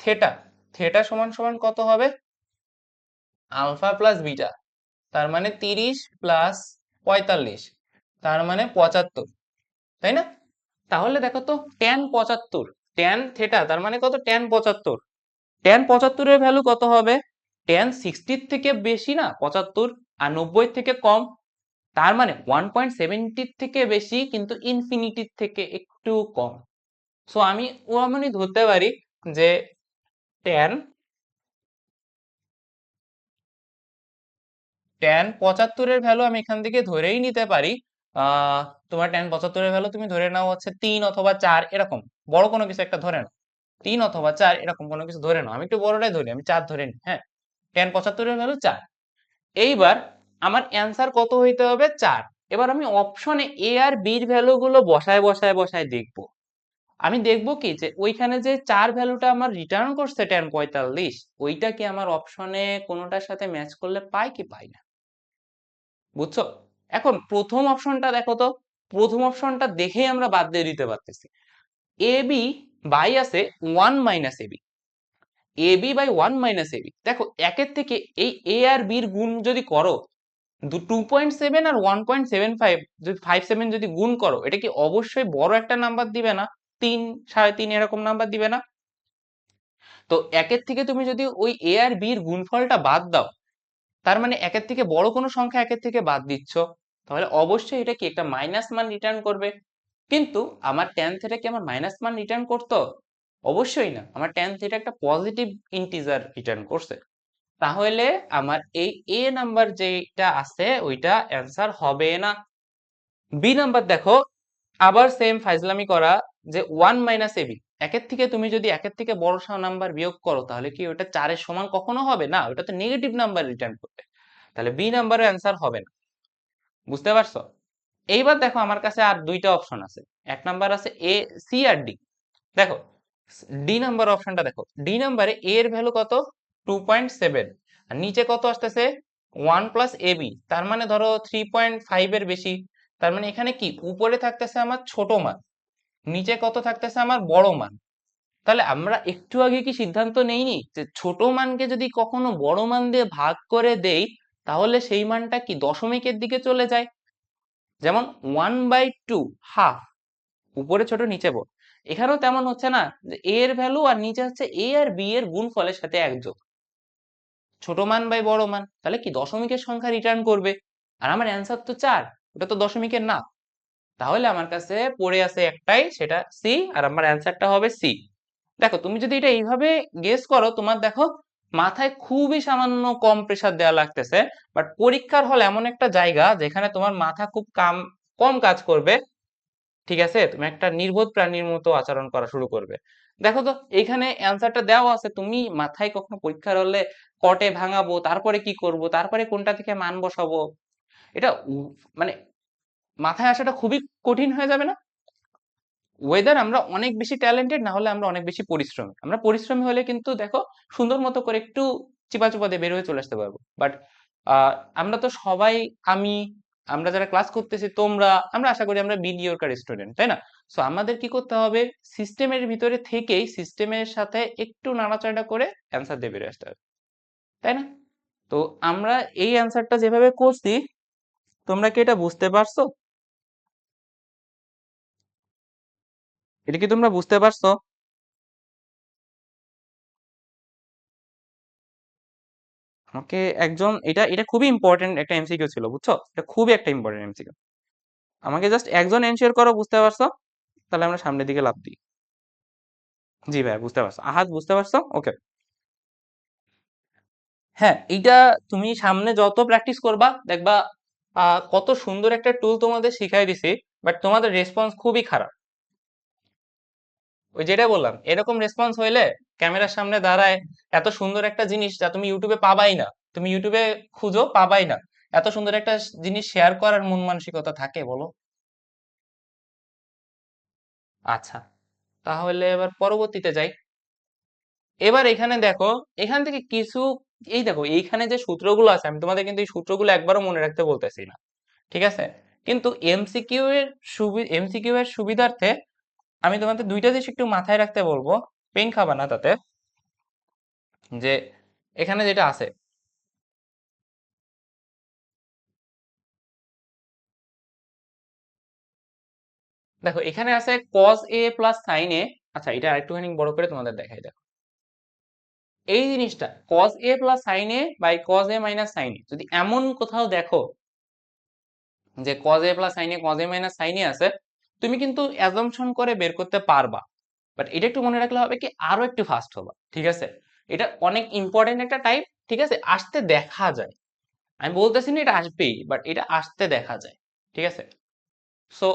থেটা। থেটা সমান সমান কত হবে? আলফা প্লাস বিটা, তার মানে 30 প্লাস 45, তার মানে 75, তাই না? তাহলে দেখো তো tan 75, tan থেটা তার মানে কত? tan 75। tan 75 এর ভ্যালু কত হবে? tan 60 এর থেকে বেশি না 75, আর 90 এর থেকে কম, তার মানে 1.70 থেকে বেশি কিন্তু ইনফিনিটির থেকে একটু কম। সো আমি ওরমনি ধরতে পারি যে tan tan 75 এর ভ্যালু আমি এখান থেকে ধরেই নিতে পারি। তোমার tan 75 এর ভ্যালু তুমি ধরে নাও হচ্ছে 3 অথবা 4 এরকম, বড় কোনো কিছু একটা ধরে নাও, 3 অথবা 4 এরকম কোনো কিছু ধরে নাও, আমি একটু বড়টাই ধরি, আমি 4 ধরে নিই। হ্যাঁ, tan 75 এর ভ্যালু 4। এইবার আমার অ্যান্সার কত হইতে হবে? 4। এবার আমি অপশনে এ আর বি এর ভ্যালু গুলো বসায় বসায় বসায় দেখব। আমি দেখব কি যে ওইখানে যে 4 ভ্যালুটা আমার রিটার্ন করছে tan 45, ওইটা কি আমার অপশনে কোনোটার সাথে ম্যাচ করলে পাই কি পাই না। বুঝছো? এখন প্রথম অপশনটা দেখো তো, প্রথম অপশনটা দেখেই আমরা বাদ দিয়ে দিতে পারতেছি। এ বি বাই আছে 1 minus AB, A B by 1 minus AB. দেখো একের থেকে এই এ আর বি এর গুণ যদি করো, 2.7 আর 1.75 যদি 57 যদি গুণ করো, এটা কি অবশ্যই বড় একটা নাম্বার দিবে না? 3, 3.5 এরকম নাম্বার দিবে না? তো একের থেকে তুমি যদি ওই এ আর বি এর গুণফলটা বাদ দাও, তার মানে একের থেকে বড় কোনো সংখ্যা একের থেকে বাদ দিচ্ছ, তাহলে অবশ্যই এটা কি একটা মাইনাস মান রিটার্ন করবে। কিন্তু আমার tan থিটা কি আমার মাইনাস মান রিটার্ন করতো? অবশ্যই না, আমার tan থিটা একটা পজিটিভ ইন্টিজার রিটার্ন করছে। তাহলে আমার এই এ নাম্বার যেটা আছে ওইটা অ্যান্সার হবে না। বি নাম্বার দেখো, আবার সেম ফাইজলামি করা, যে 1 মাইনাস এবি, একের থেকে তুমি যদি একের থেকে বড় নাম্বার বিয়োগ করো তাহলে কি ওটা 4 এর সমান কখনো হবে না? ওটা তো নেগেটিভ নাম্বার রিটার্ন করবে। তাহলে বি নাম্বারের অ্যান্সার হবে না। বুঝতে পারছো? এইবার দেখো আমার কাছে আর দুইটা অপশন আছে। এক নাম্বার আছে এ, সি আর ডি। দেখো ডি নাম্বার অপশনটা দেখো, ডি নাম্বারে এ এর ভ্যালু কত? 2.7, আর নিচে কত আসতেছে? 1 প্লাস এবি, তার মানে ধরো 3.5 এর বেশি। তার মানে এখানে কি উপরে থাকতেছে আমার ছোট মান, নিচে কত থাকতেছে? আমার বড় মান। তাহলে আমরা একটু আগে কি সিদ্ধান্ত নেইনি যে ছোট মানকে যদি কখনো বড় মান দিয়ে ভাগ করে দেই তাহলে সেই মানটা কি দশমিকের দিকে চলে যায়? যেমন 1/2, হাফ, উপরে ছোট নিচে বড়। এখানেও তেমন হচ্ছে না যে a এর ভ্যালু আর নিচে হচ্ছে a আর b এর গুণফলের সাথে একযোগ, ছোট মান বাই বড় মান, তাহলে কি দশমিকের সংখ্যা রিটার্ন করবে। আর আমার অ্যান্সার তো 4, ওটা তো দশমিকের না। তাহলে আমার কাছে পড়ে আছে একটাই, সেটা সি, আর আমার অ্যান্সারটা হবে সি। দেখো তুমি যদি এটা এইভাবে গেস করো, তোমার দেখো মাথায় খুবই সামান্য কম প্রেসার দেওয়া লাগতেছে, বাট পরীক্ষার হল এমন একটা জায়গা যেখানে তোমার মাথা খুব কম কাজ করবে। ঠিক আছে, তুমি একটা নির্বোধ প্রাণীর মতো আচরণ করা শুরু করবে। দেখো তো এইখানে অ্যান্সারটা দেওয়া আছে, তুমি মাথায় কখনো পরীক্ষার হলে কটে ভাঙাবো, তারপরে কি করব, তারপরে কোনটা থেকে মান বসাবো, এটা মানে মাথায় আসাটা খুবই কঠিন হয়ে যাবে না? ওয়েদার আমরা অনেক বেশি ট্যালেন্টেড, না হলে আমরা অনেক বেশি পরিশ্রমী। আমরা পরিশ্রমী হলে কিন্তু দেখো সুন্দর মতো করে একটু চিপা চুপা দিয়ে বের হয়ে চলে আসতে পারবো, বাট আমরা তো সবাই, আমি, আমরা যারা ক্লাস করতেছি, তোমরা, আমরা আশা করি আমরা মিডিওকার স্টুডেন্ট, তাই না? সো আমাদের কি করতে হবে? সিস্টেমের ভিতরে থেকেই সিস্টেমের সাথে একটু নাড়াচাড়া করে অ্যান্সার দিয়ে বেরিয়ে আসতে হবে, তাই না? তো আমরা এই অ্যান্সারটা যেভাবে করছি, তোমরা কি এটা বুঝতে পারছো? এটা কি তোমরা বুঝতে পারছো? আমাকে একজন, এটা এটা খুবই ইম্পর্টেন্ট একটা এমসিকিউ ছিল, বুঝছো? এটা খুবই একটা ইম্পর্টেন্ট এমসিকিউ। আমাকে জাস্ট একজন এনশিওর করো, বুঝতে পারছো? তাহলে আমরা সামনের দিকে লাভ দিই। জি ভাই, বুঝতে পারছো? আহাত, বুঝতে পারছো? ওকে। হ্যাঁ, এইটা তুমি সামনে যত প্র্যাকটিস করবা দেখবা কত সুন্দর একটা টুল তোমাদের শিখাই দিছি, বাট তোমাদের রেসপন্স খুবই খারাপ। ওই যেটা বললাম, এরকম রেসপন্স হইলে ক্যামেরার সামনে দাঁড়ায় এত সুন্দর একটা জিনিস যা তুমি ইউটিউবে পাবাই না, তুমি ইউটিউবে খুঁজো পাবাই না, এত সুন্দর একটা জিনিস শেয়ার করার মন মানসিকতা থাকে বলো? আচ্ছা, তাহলে এবার পরবর্তীতে যাই। এবার এখানে দেখো, এখান থেকে কিছু, এই দেখো এইখানে যে সূত্রগুলো আছে, আমি তোমাদের কিন্তু এই সূত্রগুলো একবারও মনে রাখতে বলতেছি না, ঠিক আছে? কিন্তু এমসিকিউ এর সুবিধার্থে আমি তোমাদের দুইটা জিনিস একটু মাথায় রাখতে বলবো, পেন খাবা না তাতে। যে এখানে যেটা আছে, দেখো এখানে আছে cos a plus sin a। আচ্ছা, এটা আরেকটুখানি বড় করে তোমাদের দেখাই, দেখো এই জিনিসটা cos a plus sin a by cos a minus sin a, যদি এমন কোথাও দেখো যে cos a plus sin a cos a minus sin a আছে, তুমি কিন্তু অ্যাজাম্পশন করে বের করতে পারবা। বাট এটা একটু মনে রাখলে হবে কি, আরো একটু ফাস্ট হবা, ঠিক আছে? এটা অনেক ইম্পর্টেন্ট একটা টাইপ, ঠিক আছে? আসতে দেখা যায়, আমি বলতেছি না এটা আসবেই, বাট এটা আসতে দেখা যায়, ঠিক আছে? সো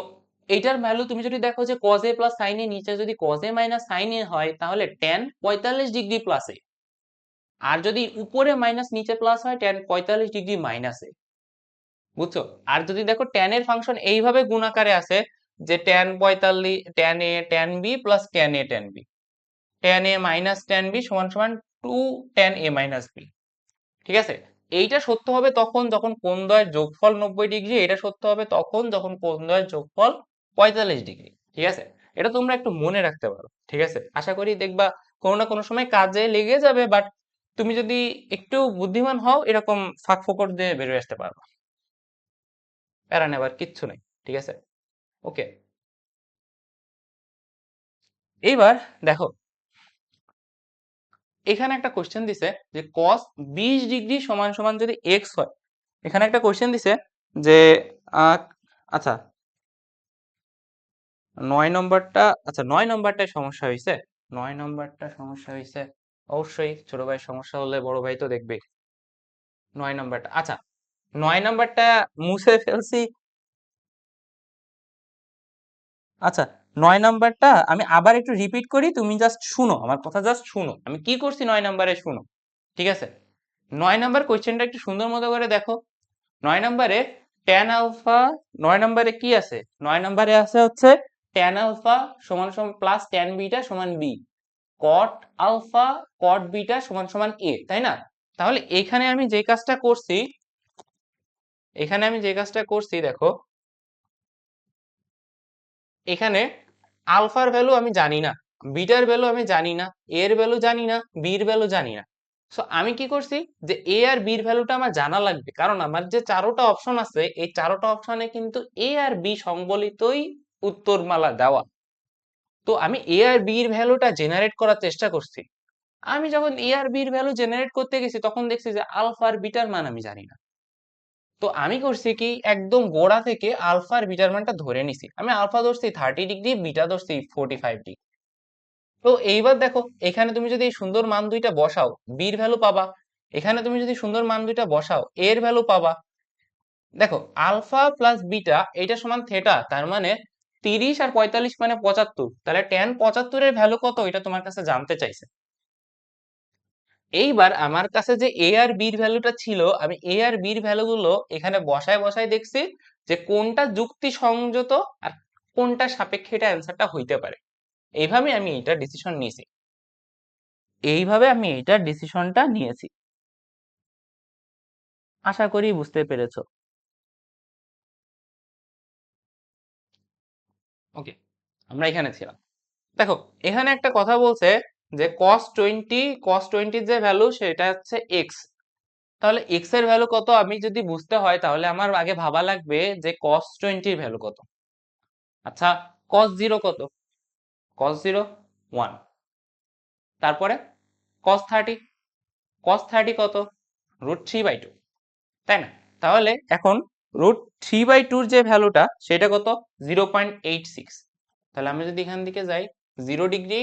এইটার ভ্যালু তুমি যদি দেখো যে cos a plus sin a নিচে যদি cos a minus sin a হয়, তাহলে tan 45 ডিগ্রি প্লাসে, আর যদি উপরে মাইনাস নিচে প্লাস হয় tan 45 ডিগ্রি মাইনাসে, বুঝছো? আর যদি দেখো tan এর ফাংশন এইভাবে গুণাকারে আছে যে tan 45 tan a tan b plus tan a tan b, tan a minus tan b সমান সমান 2 tan a মাইনাস b, ঠিক আছে? এইটা সত্য হবে তখন যখন কোণদ্বয়ের যোগফল 90 ডিগ্রি, এটা সত্য হবে তখন যখন কোণদ্বয়ের যোগফল 45 ডিগ্রি, ঠিক আছে? এটা তোমরা একটু মনে রাখতে পারো, ঠিক আছে? আশা করি দেখবা কোনো না কোনো সময় কাজে লেগে যাবে, বাট তুমি যদি একটু বুদ্ধিমান হও এরকম ফাঁক ফোকর দিয়ে বেরিয়ে আসতে পারবে, প্যারা নেবার কিচ্ছু নেই, ঠিক আছে? ওকে, এইবার দেখো এখানে একটা কোশ্চেন দিছে যে cos 20 ডিগ্রি সমান সমান যদি x হয়, এখানে একটা কোশ্চেন দিছে যে আহ, আচ্ছা 9 নম্বরটা, আচ্ছা 9 নম্বরটায় সমস্যা হয়েছে, 9 নম্বরটা সমস্যা হয়েছে, অবশ্যই ছোট ভাই সমস্যা হলে বড় ভাই তো দেখবে। 9 নম্বরটা, আচ্ছা 9 নম্বরটা মুছে ফেলছি। আচ্ছা, 9 নম্বরটা আমি আবার একটু রিপিট করি, তুমি জাস্ট শুনো আমার কথা, জাস্ট শুনো আমি কি করছি 9 নম্বরে, শুনো, ঠিক আছে? 9 নম্বর কোয়েশ্চেনটা একটু সুন্দর মতো করে দেখো। 9 নম্বরে ট্যান আলফা, 9 নম্বরে কি আছে? 9 নম্বরে আছে হচ্ছে ট্যান আলফা সমান সমান প্লাস ট্যান বিটা সমান B, cot alpha cot beta সমান সমান এ, তাই না? তাহলে এখানে আমি যে কাজটা করছি, এখানে আমি যে কাজটা করছি দেখো, এখানে আলফার ভ্যালু আমি জানি না, বিটার ভ্যালু আমি জানি না, এর ভ্যালু জানি না, বির ভ্যালু জানি না। সো আমি কি করছি যে এ আর বির ভ্যালুটা আমার জানা লাগবে, কারণ আমার যে চারোটা অপশন আছে এই চারোটা অপশনে কিন্তু এ আর বি সংবলিতই উত্তরমালা দেওয়া। তো আমি এ আর বির ভ্যালুটা জেনারেট করার চেষ্টা করছি। আমি যখন এ আর বির ভ্যালু জেনারেট করতে গেছি তখন দেখছি যে আলফা আর বিটার মান আমি জানি না। তো আমি করছি কি, একদম গোড়া থেকে আলফা আর বিটার মানটা ধরে নিছি, আমি আলফা ধরছি 30 ডিগ্রি, বিটা ধরছি 45 ডিগ্রি। তো এইবার দেখো এখানে তুমি যদি এই সুন্দর মান দুইটা বসাও, বির ভ্যালু পাবা, এখানে তুমি যদি সুন্দর মান দুইটা বসাও এর ভ্যালু পাবা। দেখো আলফা প্লাস বিটা এটা সমান থেটা, তার মানে 30 আর 45 মানে 75, তাহলে ট্যান 75-এর ভ্যালু কত এটা তোমার কাছে জানতে চাইছে। এইবার আমার কাছে যে এ আর বির ভ্যালুটা ছিল, আমি এ আর বির ভ্যালুগুলো এখানে বসায় বসায় দেখছি যে কোনটা যুক্তি সংযত আর কোনটা সাপেক্ষে এটা অ্যান্সারটা হইতে পারে। এইভাবে আমি এটা ডিসিশন নিয়েছি, এইভাবে আমি এইটার ডিসিশনটা নিয়েছি। আশা করি বুঝতে পেরেছো। ওকে, আমরা এখানে ছিলাম। দেখো এখানে একটা কথা বলছে যে cos 20 যে ভ্যালু সেটা হচ্ছে এক্স, তাহলে এক্স এর ভ্যালু কত আমি যদি বুঝতে হয় তাহলে আমার আগে ভাবা লাগবে যে cos 20 ভ্যালু কত। আচ্ছা, cos 0 কত? cos 0 1, তারপরে cos 30, cos 30 কত? √3/2, তাই না? তাহলে এখন √3/2 যে ভ্যালুটা সেটা কত? 0.86। তাহলে আমি যদি এখান থেকে যাই 0 ডিগ্রি,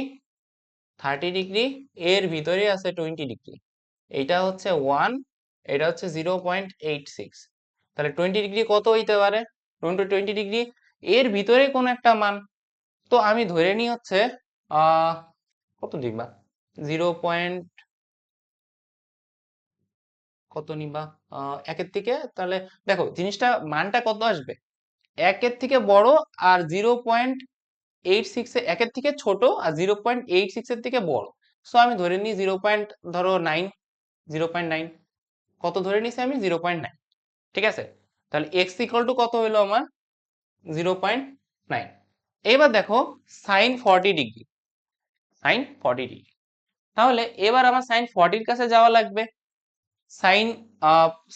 30 ডিগ্রি, এর ভিতরে আছে 20 ডিগ্রি, এইটা হচ্ছে 1, এটা হচ্ছে 0.86। তাহলে 20 ডিগ্রি কত হইতে পারে? 20 ডিগ্রি এর ভিতরে কোন একটা মান। তো আমি ধরে নিই হচ্ছে কত লিখবা, 0. কত নিবা, একের থেকে, তাহলে দেখো জিনিসটা মানটা কত আসবে, একের থেকে বড় আর 0.86 একের থেকে ছোট আর 0.86 এর থেকে বড়। সো আমি ধরে নিই 0.9, 0.9 কত ধরে নিছি আমি, 0.9। ঠিক আছে, তাহলে x ইকুয়াল টু কত হইলো আমার, 0.9। এবার দেখো সাইন 40 ডিগ্রি, সাইন 40 ডিগ্রি, তাহলে এবার আমার সাইন 40 এর কাছে যাওয়া লাগবে। সাইন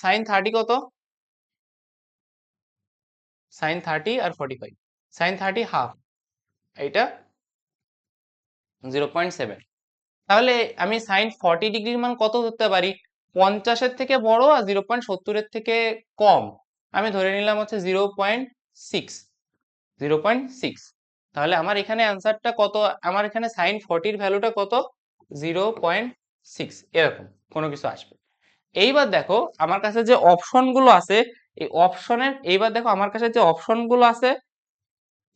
সাইন 30 কত, সাইন 30 আর 45, সাইন 30 হাফ, এইটা 0.7। তাহলে আমি সাইন 40 ডিগ্রির মান কত ধরতে পারি, 50 এর থেকে বড় আর 0.70 এর থেকে কম। আমি ধরে নিলাম হচ্ছে 0.6, 0.6। তাহলে আমার এখানে অ্যান্সারটা কত, আমার এখানে সাইন 40 এর ভ্যালুটা কত, 0.6 এরকম কোনো কিছু আসবে। এইবার দেখো আমার কাছে যে অপশনগুলো আছে, এই অপশনের, এইবার দেখো আমার কাছে যে অপশনগুলো আছে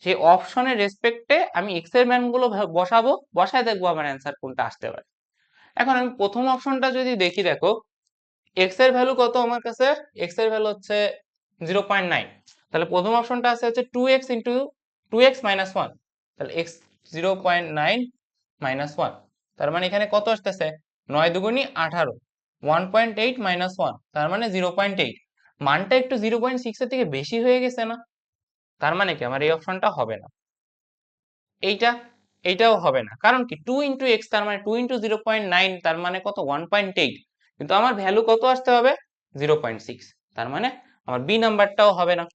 সেই অপশনের রেসপেক্টে আমি এক্স এর ম্যানগুলো বসাবো, বসায় দেখবো আমার অ্যান্সার কোনটা আসতে পারে। এখন আমি প্রথম অপশনটা যদি দেখি, দেখো এক্স এর ভ্যালু কত আমার কাছে, এক্স এর ভ্যালু হচ্ছে 0.9। তাহলে প্রথম অপশনটা আছে হচ্ছে 2x ইন্টু 2x মাইনাস 1, তাহলে x 0.9 মাইনাস 1, তার মানে এখানে কত আসতেছে, 9 দুগুণি 18, 1.8 মাইনাস 1, তার মানে 0.8। মানটা একটু 0.6 এর থেকে বেশি হয়ে গেছে না? তার মানে কি আমার এই অপশনটা হবে না, এইটা, এইটাও হবে না। কারণ কি, 2 ইন্টু এক্স তার মানে 2 ইন্টু 0.9 তার মানে কত, 1.8, কিন্তু আমার ভ্যালু কত আসতে হবে, 0.6, তার মানে আমার বি নাম্বারটাও হবে না,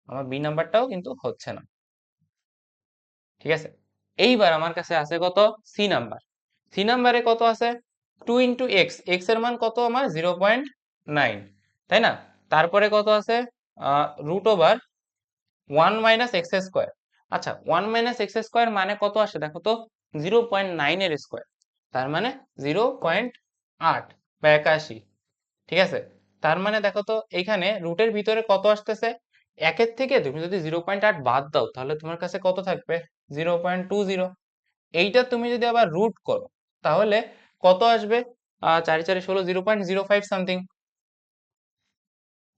আমার বি নাম্বারটাও কিন্তু হচ্ছে না। ঠিক আছে, এইবার আমার কাছে আছে কত, সি নাম্বার। সি নাম্বারে কত আছে, 2 ইন্টু এক্স, এক্স এর মান কত আমার 0.9, তাই না? তারপরে কত আছে, √ওভার 1 মাইনাস এক্স স্কোয়ার। আচ্ছা, 1 মাইনাস এক্স স্কোয়ার মানে কত আসে দেখো তো, 0.9 এর স্কোয়ার, তার মানে 0.8 বা 81। ঠিক আছে, তার মানে দেখো তো এইখানে রুটের ভিতরে কত আসতেছে, একের থেকে তুমি যদি 0.8 বাদ দাও তাহলে তোমার কাছে কত থাকবে, 0.20। এইটা তুমি যদি আবার রুট করো তাহলে কত আসবে, 4 4 16, 0.05 সামথিং।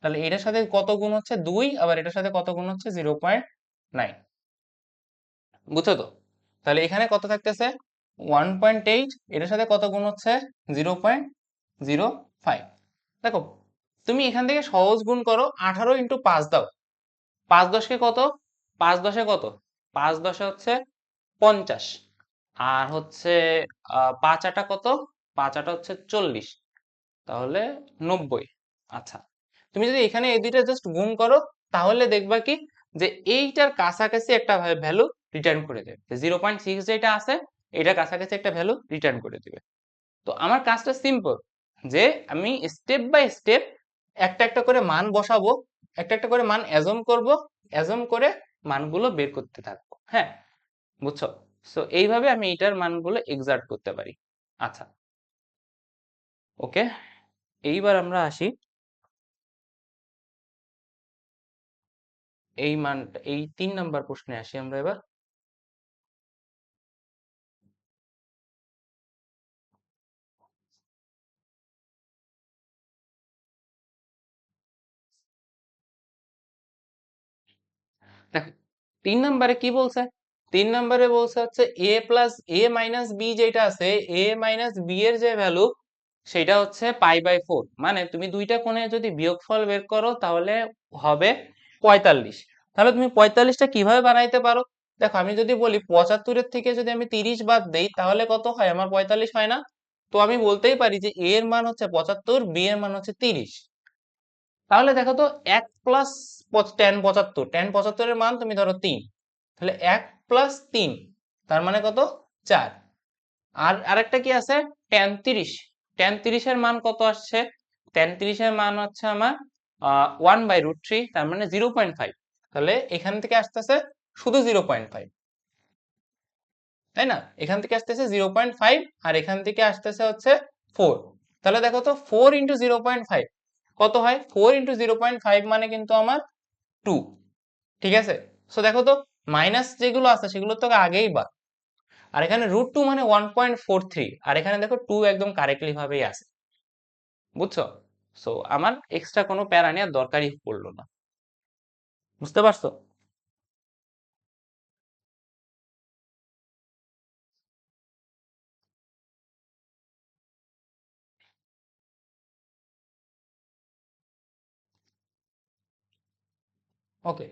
তাহলে এটার সাথে কত গুণ হচ্ছে 2, আবার এটার সাথে কত গুণ হচ্ছে 0.9, বুঝছো তো? তাহলে এখানে কত থাকতেছে 1.8, এটার সাথে কত গুণ হচ্ছে 0.05। দেখো তুমি এখান থেকে সহজ গুণ করো, 18 ইন্টু 5 দাও, 5 10 কত, 5 10 কত, 5 10 হচ্ছে 50, আর হচ্ছে 5 8 কত, 5 8 হচ্ছে 40, তাহলে 90। আচ্ছা, তুমি যদি এখানে এই দুইটা জাস্ট গুণ করো তাহলে দেখবা কি, যে এইটার কাছাকাছি একটা ভ্যালু রিটার্ন করে দেবে, 0.6 যেটা আছে এটা কাছাকাছি একটা ভ্যালু রিটার্ন করে দিবে। তো আমার কাজটা সিম্পল, যে আমি স্টেপ বাই স্টেপ একটা একটা করে মান বসাবো, একটা একটা করে মান অ্যাজম করব, অ্যাজম করে মানগুলো বের করতে থাকবো। হ্যাঁ, বুঝছো? সো এইভাবে আমি এটার মানগুলো এক্সাক্ট করতে পারি। আচ্ছা, ওকে, এইবার আমরা আসি এই মানটা, এই 3 নাম্বার প্রশ্নে আসি আমরা এবার। দেখো 3 নাম্বারে কি বলছে, 3 নাম্বারে বলছে হচ্ছে a plus a minus b, যেটা আছে a মাইনাস b এর যে ভ্যালু সেটা হচ্ছে π/4, মানে তুমি দুইটা কোণে যদি বিয়োগফল বের করো তাহলে হবে 45। তাহলে তুমি 45টা কিভাবে বানাইতে পারো, দেখো আমি যদি বলি 75 এর থেকে যদি আমি 30 বাদ দেই তাহলে কত হয়, আমার 45 হয় না? তো আমি বলতেই পারি যে a এর মান হচ্ছে 75, b এর মান হচ্ছে 30। তাহলে দেখো তো 1 প্লাস tan 75, tan 75 এর মান তুমি ধরো 3, তাহলে 1 প্লাস 3 তার মানে কত, 4। আর আরেকটা কি আছে, tan 30, tan 30 এর মান কত আসছে? tan 30 এর মান হচ্ছে আমার 1/√3, তার মানে 0.5। তাহলে এখান থেকে আসতেছে শুধু 0.5, তাই না? এখান থেকে আসতেছে 0.5 আর এখান থেকে আসতেছে হচ্ছে 4। তাহলে দেখো তো 4 ইন্টু 0.5 কত হয়? 4 ইন্টু 0.5 মানে কিন্তু আমার 2। ঠিক আছে, সো দেখো তো মাইনাস যেগুলো আছে সেগুলো তো আগেই বাদ, আর এখানে √2 মানে 1.43, আর এখানে দেখো 2 একদম কারেক্টলি ভাবেই আছে। বুঝছো? সো আমার এক্সট্রা কোনো প্যারা নেওয়ার দরকারই পড়লো না। বুঝতে পারছো? ওকে,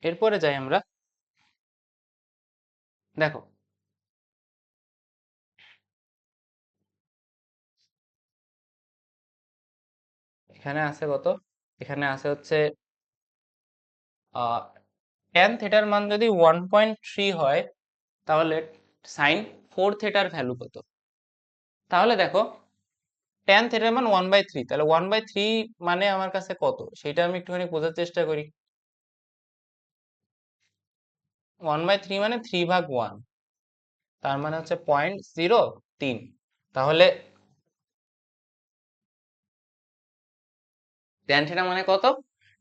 এরপরে যাই আমরা। দেখো এখানে আছে কত? এখানে আছে হচ্ছে tan থিটার মান যদি 1.3 হয় তাহলে সাইন 4 থিটার ভ্যালু কত? তাহলে দেখো tan থিটার মান 1/3, তাহলে 1/3 মানে আমার কাছে কত সেটা আমি একটুখানি বোঝার চেষ্টা করি। 1/3 মানে 3/1, তার মানে হচ্ছে 0.03। তাহলে tan থিটা মানে কত?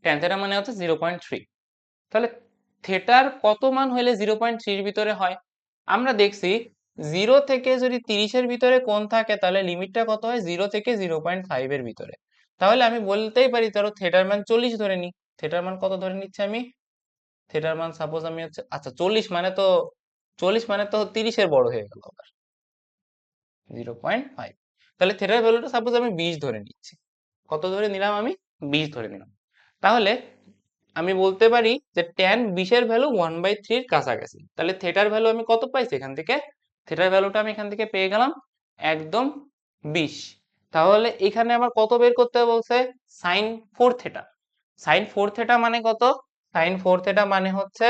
tan থিটা মানে হচ্ছে 0.3। তাহলে থিটার কত মান হলে 0.3 এর ভিতরে হয়? আমরা দেখছি 0 থেকে যদি 30 এর ভিতরে কোণ থাকে তাহলে লিমিটটা কত হয়? 0 থেকে 0.5 এর ভিতরে। তাহলে আমি বলতেই পারি ধরো থিটার মান 40 ধরে নিই। থিটার মান কত ধরে নিচ্ছি আমি? থিটার মান সাপোজ আমি হচ্ছে, আচ্ছা 40 মানে তো 30 এর বড় হয়ে গেল আবার 0.5। তাহলে থিটার ভ্যালুটা সাপোজ আমি 20 ধরে নিচ্ছি। কত ধরে নিলাম আমি? 20 ধরে নিলাম। তাহলে আমি বলতে পারি যে tan 20 এর ভ্যালু 1/3 এর কাছাকাছি। তাহলে থিটার ভ্যালু আমি কত পাইছি এখান থেকে? থিটার ভ্যালুটা আমি এখান থেকে পেয়ে গেলাম একদম 20। তাহলে এখানে আমার কত বের করতে বলছে? sin 4 theta. sin 4 থিটা মানে কত? sin 4 থিটা মানে হচ্ছে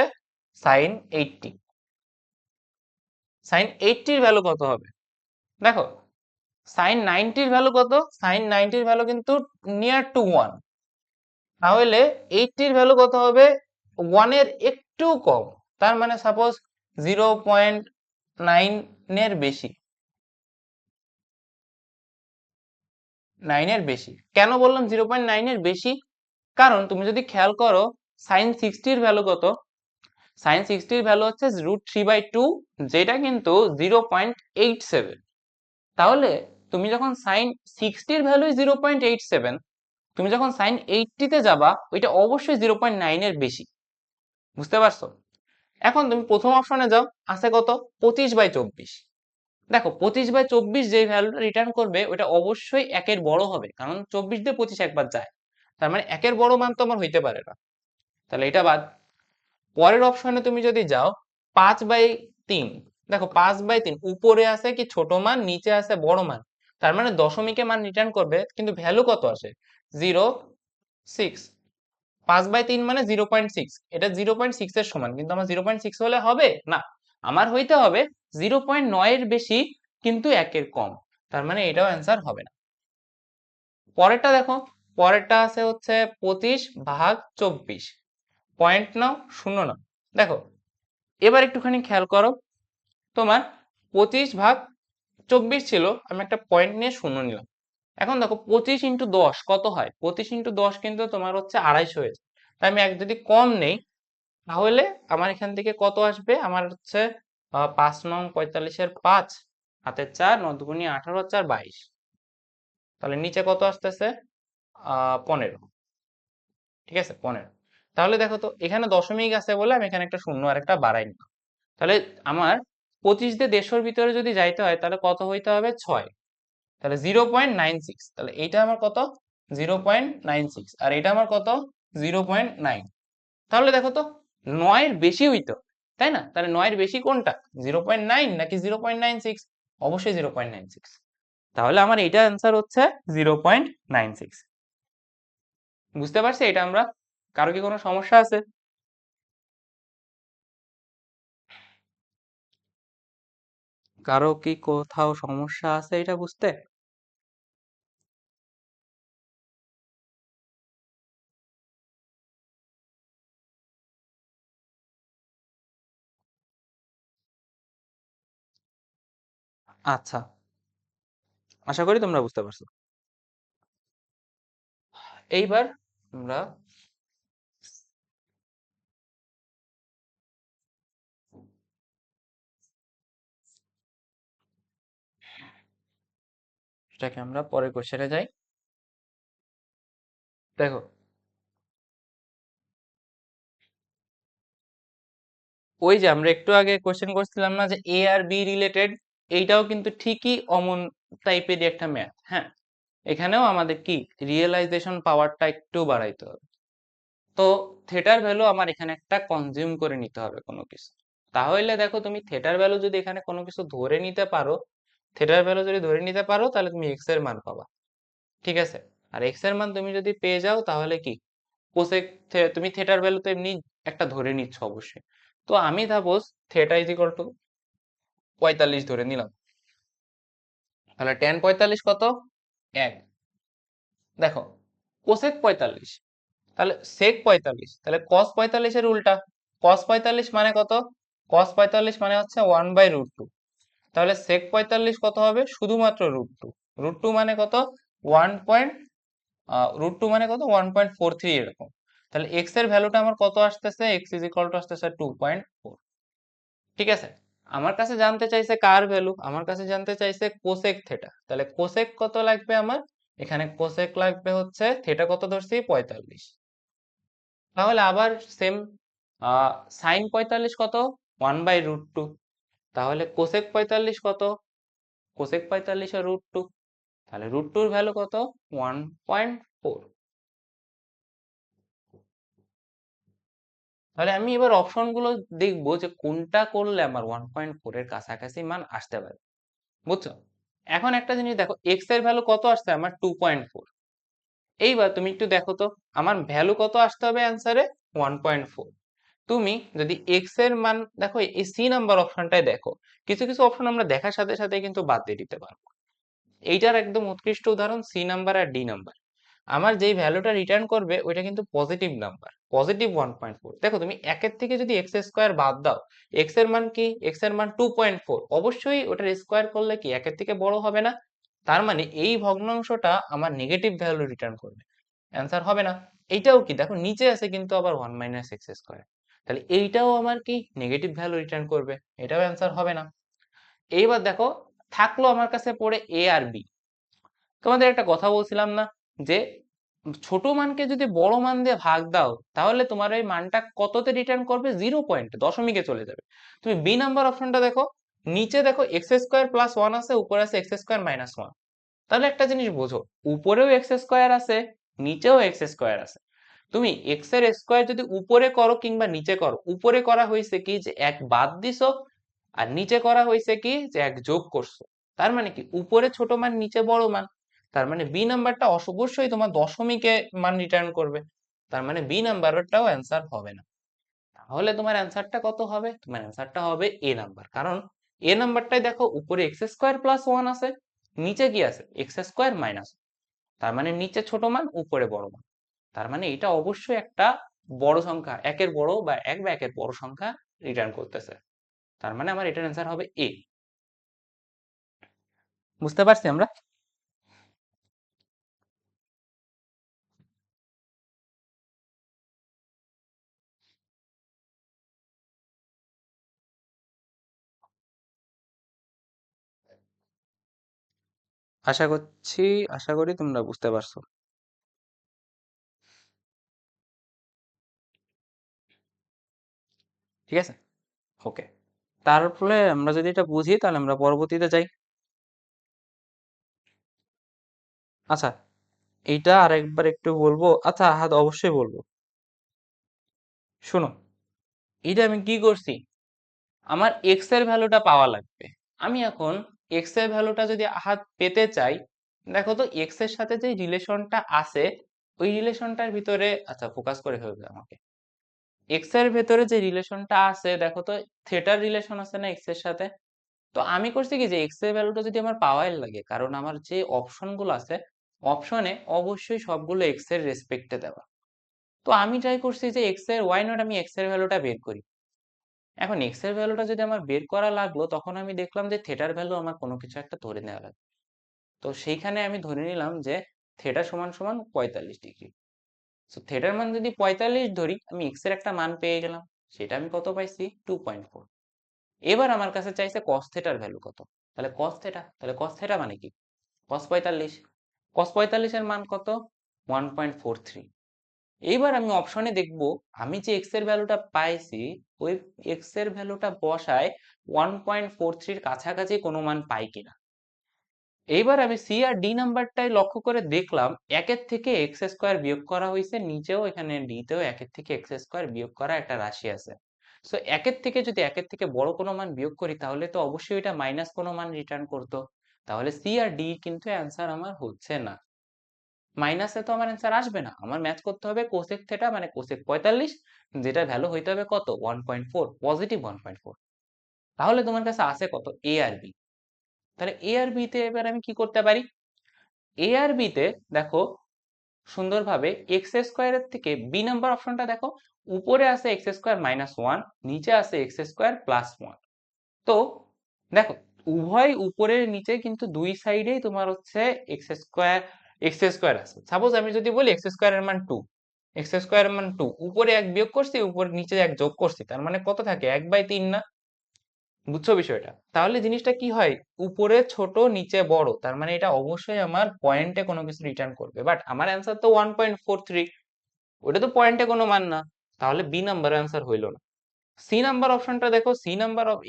sin 80। sin 80 এর ভ্যালু কত হবে? দেখো sin 90 এর ভ্যালু কত? sin 90 এর ভ্যালু কিন্তু নিয়ার টু 1। তাহলে 80 এর ভ্যালু কত হবে? 1 এর একটু কম, তার মানে সাপোজ 0.9 এর বেশি। 9 এর বেশি কেন বললাম 0.9 এর বেশি? কারণ তুমি যদি খেয়াল করো sin 60 এর ভ্যালু কত? sin 60 এর ভ্যালু হচ্ছে √3/2, যেটা কিন্তু 0.87। তাহলে তুমি যখন sin 60 এর ভ্যালু 0.87, তুমি যখন sin 80 তে যাবা ওইটা অবশ্যই 0.9 এর বেশি। বুঝতে পারছো? এখন তুমি প্রথম অপশনে যাও, আছে কত? 25/24। দেখো 25/24 যে ভ্যালুটা রিটার্ন করবে ওটা অবশ্যই একের বড় হবে, কারণ 24 দিয়ে 25 একবার যায়, তার মানে একের বড় মান তো আমার হইতে পারে না। তাহলে এটা বাদ। পরের অপশনে তুমি যদি যাও 5/3, দেখো 5/3 উপরে আছে কি ছোট মান, নিচে আছে বড় মান, তার মানে দশমিকে মান রিটার্ন করবে কিন্তু ভ্যালু কত আসে? 0.6। 5/3 মানে 0.6, এটা 0.6 এর সমান, কিন্তু আমার 0.6 হলে হবে না, আমার হইতে হবে 0.9 এর বেশি কিন্তু একের কম, তার মানে এটাও অ্যান্সার হবে না। পরেরটা দেখো, পরেরটা আছে হচ্ছে 25/24। পয়েন্ট নাও, শূন্য নাও। দেখো এবার একটুখানি খেয়াল করো, তোমার 25/24 ছিল, আমি একটা পয়েন্ট নিয়ে শূন্য নিলাম। এখন দেখো 25 × 10 কত হয়? 25 × 10 কিন্তু তোমার হচ্ছে 250 হয়েছে। তাই আমি এক যদি কম নেই তাহলে আমার এখান থেকে কত আসবে? আমার হচ্ছে 5×9 = 45 5, হাতে 4, 9×2 = 18, 4 22। তাহলে নিচে কত আসতেছে? 15। ঠিক আছে, 15। তাহলে দেখো তো এখানে দশমিক আছে বলে আমি এখানে একটা শূন্য আর একটা বাড়াই নিলাম। তাহলে আমার 25 দিয়ে 150-এর ভিতরে যদি যাইতে হয় তাহলে কত হইতে হবে? 6। তাহলে 0.96, তাহলে এইটা আমার কত? 0.96, আর এটা আমার কত? 0.9। তাহলে দেখো তো 9 এর বেশি হইতো, তাই না? তাহলে 9 এর বেশি কোনটা? 0.9 নাকি 0.96? অবশ্যই 0.96। তাহলে আমার এইটা অ্যান্সার হচ্ছে 0.96। বুঝতে পারছি এটা আমরা? কারো কি কোনো সমস্যা আছে? কারো কি কোথাও সমস্যা আছে এটা বুঝতে? আচ্ছা, আশা করি তোমরা বুঝতে পারছো। এইবার আমরা এটাকে আমরা পরের কোশ্চেনে যাই। দেখো, ওই যে আমরা একটু আগে কোশ্চেন করছিলাম না যে এ আর বি রিলেটেড, এইটাও কিন্তু ঠিকই অমন টাইপেরই একটা ম্যাথ। হ্যাঁ, এখানেও আমাদের কি রিয়েলাইজেশন পাওয়ারটা একটু বাড়াইতে হবে। তো থেটার ভ্যালু আমার এখানে একটা কনজিউম করে নিতে হবে কোনো কিছু। তাহলে দেখো, তুমি থেটার ভ্যালু যদি এখানে কোনো কিছু ধরে নিতে পারো, থেটার ভ্যালু যদি ধরে নিতে পারো, তাহলে তুমি এক্স এর মান পাবা। ঠিক আছে? আর এক্স এর মান তুমি যদি পেয়ে যাও, তাহলে কি কোসেক, তুমি থেটার ভ্যালু তো এমনি একটা ধরে নিচ্ছ অবশ্যই। তো আমি suppose theta is equal to 45 ধরে নিলাম। তাহলে টেন 45 কত? 1। দেখো, কোসেক 45, তাহলে সেক 45, তাহলে কস 45 এর উল্টা। কস 45 মানে কত? কস 45 মানে হচ্ছে 1/√2। তাহলে সেক 45 কত হবে? শুধুমাত্র √2। √2 মানে কত? 1.43 এরকম। তাহলে এক্স এর ভ্যালুটা আমার কত আসতেছে? এক্স ইজ ইকুয়াল টু আসতেছে 2.4। ঠিক আছে? আমার কাছে জানতে চাইছে কার ভ্যালু? আমার কাছে জানতে চাইছে কোসেক থেটা। তাহলে কোসেক কত লাগবে আমার? এখানে কোসেক লাগবে হচ্ছে, থেটা কত ধরছি? 45। তাহলে আবার সেম, সাইন 45 কত? 1/√2। তাহলে কোসেক 45 কত? কোসেক 45 আর √2, তাহলে √2 এর ভ্যালু কত? 1.4। তাহলে আমি এবার অপশন গুলো দেখবো যে কোনটা করলে আমার 1.4 এর কাছাকাছি মান আসতে পারে। বুঝছো? এখন একটা জিনিস দেখো, এক্স এর ভ্যালু কত আসছে আমার? 2.4। এইবার তুমি একটু দেখো তো, আমার ভ্যালু কত আসতে হবে অ্যান্সারে? 1.4। তুমি যদি এক্স এর মান দেখো, এই সি নাম্বার অপশনটাই দেখো, কিছু কিছু অপশন আমরা দেখার সাথে সাথে কিন্তু বাদ দিয়ে দিতে পারবো। এইটার একদম উৎকৃষ্ট উদাহরণ সি নাম্বার আর ডি নাম্বার। আমার যেই ভ্যালুটা রিটার্ন করবে ওইটা কিন্তু পজিটিভ নাম্বার, পজিটিভ 1.4। দেখো, তুমি একের থেকে যদি এক্স স্কোয়ার বাদ দাও, এক্স এর মান কি? এক্স এর মান 2.4, অবশ্যই ওটার স্কোয়ার করলে কি একের থেকে বড় হবে না? তার মানে এই ভগ্নাংশটা আমার নেগেটিভ ভ্যালু রিটার্ন করবে, অ্যান্সার হবে না। এইটাও কি দেখো, নিচে আছে কিন্তু আবার 1 - x², তাহলে এইটাও আমার কি নেগেটিভ ভ্যালু রিটার্ন করবে, এটাও অ্যান্সার হবে না। এইবার দেখো, থাকলো আমার কাছে পড়ে এ আর বি। তোমাদের একটা কথা বলছিলাম না যে ছোট মানকে যদি বড় মান দিয়ে ভাগ দাও, তাহলে তোমার এই মানটা কততে রিটার্ন করবে? 0 পয়েন্ট, দশমিকে চলে যাবে। তুমি বি নাম্বার অপশনটা দেখো, নিচে দেখো x² + 1 আছে, উপরে আছে x² - 1। তাহলে একটা জিনিস বোঝো, উপরেও x² আছে, নিচেও x² আছে। তুমি এক্স এর স্কোয়ার যদি উপরে করো কিংবা নিচে করো, উপরে করা হয়েছে কি যে এক বাদ দিছো, আর নিচে করা হয়েছে কি যে এক যোগ করছো। তার মানে কি উপরে ছোট মান, নিচে বড় মান। তার মানে বি নাম্বারটা অবশ্যই তোমার দশমিকে মান রিটার্ন করবে। তার মানে বি নাম্বারটাও অ্যান্সার হবে না। তাহলে তোমার অ্যান্সারটা কত হবে? তোমার অ্যান্সারটা হবে এ নাম্বার। কারণ এ নাম্বারটাই দেখো, উপরে x² + 1 আছে, নিচে কি আছে? x²-, তার মানে নিচে ছোট মান, উপরে বড় মান। তার মানে এটা অবশ্যই একটা বড় সংখ্যা, একের বড় বা একের বড় সংখ্যা রিটার্ন করতেছে। তার মানে আমার এটার অ্যান্সার হবে এ। বুঝতে পারছি আমরা? আশা করছি, আশা করি তোমরা বুঝতে পারছো। ঠিক আছে, ওকে। তার ফলে আমরা যদি এটা বুঝি, তাহলে আমরা পরবর্তীতে যাই। আচ্ছা, এইটা আরেকবার একটু বলবো? আচ্ছা হ্যাঁ, অবশ্যই বলবো। শোনো, এটা আমি কি করছি, আমার এক্স এর ভ্যালুটা পাওয়া লাগবে। আমি এখন এক্স এর ভ্যালুটা যদি হাত পেতে চাই, দেখো তো এক্স এর সাথে যে রিলেশনটা আছে, ওই রিলেশনটার ভিতরে, আচ্ছা ফোকাস করে ফেলবে আমাকে, এক্স এর ভেতরে যে রিলেশনটা আছে দেখো তো, থেটার রিলেশন আছে না এক্স এর সাথে? তো আমি করছি কি যে এক্স এর ভ্যালুটা যদি আমার পাওয়ার লাগে, কারণ আমার যে অপশনগুলো আছে অপশনে অবশ্যই সবগুলো এক্স এর রেসপেক্টে দেওয়া। তো আমি ট্রাই করছি যে এক্স এর ওয়াই নট আমি এক্স এর ভ্যালুটা বের করি। এখন এক্স এর ভ্যালুটা যদি আমার বের করা লাগলো, তখন আমি দেখলাম যে থেটার ভ্যালু আমার কোনো কিছু একটা ধরে নেওয়া লাগবে। তো সেইখানে আমি ধরে নিলাম যে থেটা সমান সমান 45 ডিগ্রি। সো থেটার মান যদি 45 ধরি, আমি এক্স এর একটা মান পেয়ে গেলাম। সেটা আমি কত পাইছি? 2.4। এবার আমার কাছে চাইছে কস থেটার ভ্যালু কত। তাহলে কস থেটা, তাহলে কস থেটা মানে কি? কস 45। কস 45 এর মান কত? 1.43। এইবার আমি অপশনে দেখব আমি যে এক্স এর ভ্যালুটা পাইছি, ওই এক্স এর ভ্যালুটা বসায় 1.43 কাছাকাছি কোনো মান পাই কিনা। এইবার আমি সি আর ডি নাম্বারটাই লক্ষ্য করে দেখলাম একের থেকে এক্স স্কোয়ার বিয়োগ করা হয়েছে, নিচেও এখানে ডি তেও একের থেকে এক্স স্কোয়ার বিয়োগ করা একটা রাশি আছে। সো একের থেকে যদি একের থেকে বড় কোনো মান বিয়োগ করি, তাহলে তো অবশ্যই এটা মাইনাস কোনো মান রিটার্ন করতো। তাহলে সি আর ডি কিন্তু অ্যান্সার আমার হচ্ছে না। মাইনাসে তো আমার অ্যান্সার আসবে না, আমার ম্যাচ করতে হবে কোসেক থেটা মানে কোসেক 45, যেটা ভ্যালু হইতে হবে কত? 1.4, পজিটিভ 1.4। তাহলে তোমার কাছে আছে কত? এ আর বি। তাহলে এ আর বি তে এবার আমি কি করতে পারি? এ আর বি তে দেখো সুন্দরভাবে এক্স স্কোয়ারের থেকে বি নাম্বার অপশনটা দেখো, উপরে আছে এক্স স্কোয়ার মাইনাস ওয়ান, নিচে আছে এক্স স্কোয়ার প্লাস ওয়ান। তো দেখো উভয় উপরের নিচে কিন্তু দুই সাইডেই তোমার হচ্ছে এক্স স্কোয়ার আছে। সাপোজ আমি যদি বলি এক্স স্কোয়ারের মান 2, এক্স স্কোয়ারের মান 2, উপরে এক বিয়োগ করছি, উপরে নিচে এক যোগ করছি, তার মানে কত থাকে? 1/3 না? বুঝছো বিষয়টা? তাহলে জিনিসটা কি হয়? উপরে ছোট নিচে বড়, তার মানে এটা অবশ্যই আমার পয়েন্টে কোনো কিছু রিটার্ন করবে। বাট আমার অ্যান্সার তো 1.43, ওটা তো পয়েন্টে কোনো মান না। তাহলে বি নাম্বার অ্যান্সার হইলো না। সি নাম্বার অপশনটা দেখো,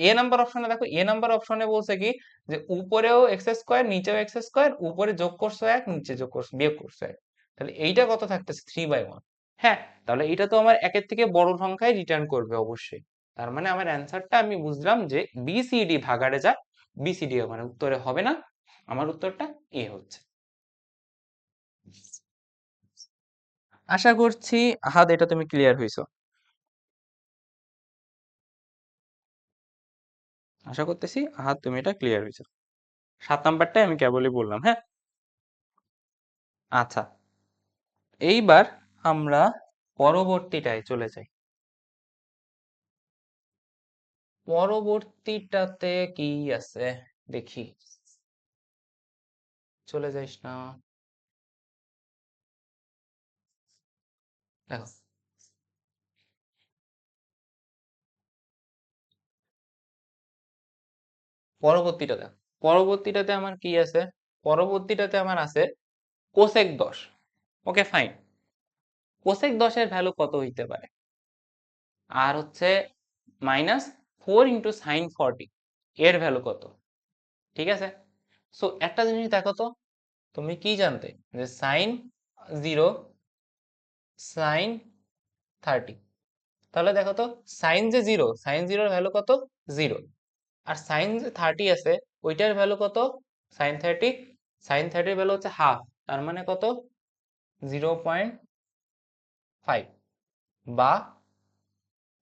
এ নাম্বার অপশনে দেখো, এ নাম্বার অপশনে বলছে কি যে উপরেও এক্স স্কোয়ার নিচেও এক্স স্কোয়ার, উপরে যোগ করছো এক, নিচে যোগ করছো বিয়োগ করছো এক। তাহলে এইটা কত থাকতেছে? 3/1। হ্যাঁ, তাহলে এটা তো আমার একের থেকে বড় সংখ্যায় রিটার্ন করবে অবশ্যই। তার মানে আমার অ্যান্সারটা আমি বুঝলাম যে বিসিডি ভাগাড়ে যা, বিসিডি আমার উত্তরে হবে না, আমার উত্তরটা এ হচ্ছে। আশা করছি আহাদ এটা তুমি ক্লিয়ার হইছো। আশা করতেছি আহাদ তুমি এটা ক্লিয়ার হইছো। 7 নাম্বারটাই আমি কেবলই বললাম, হ্যাঁ। আচ্ছা, এইবার আমরা পরবর্তীটায় চলে যাই। পরবর্তীটাতে কি আছে দেখি। চলে যাইস না। দেখো পরবর্তীটা দেখো, পরবর্তীটাতে আমার কি আছে? পরবর্তীটাতে আমার আছে কোসেক 10। Okay fine. কোসেক 10 এর ভ্যালু কত হইতে পারে? আর হচ্ছে -4 × sin 40 এর ভ্যালু কত? ঠিক আছে। সো একটা জিনিস দেখো তো, তুমি কি জানতে যে sin 0 sin 30। তাহলে দেখো তো, সাইন জিরোর ভ্যালু কত? 0। আর সাইন যে 30 আছে ওইটার ভ্যালু কত? sin 30, sin 30 ভ্যালু হচ্ছে হাফ, তার মানে কত? 0.5 বা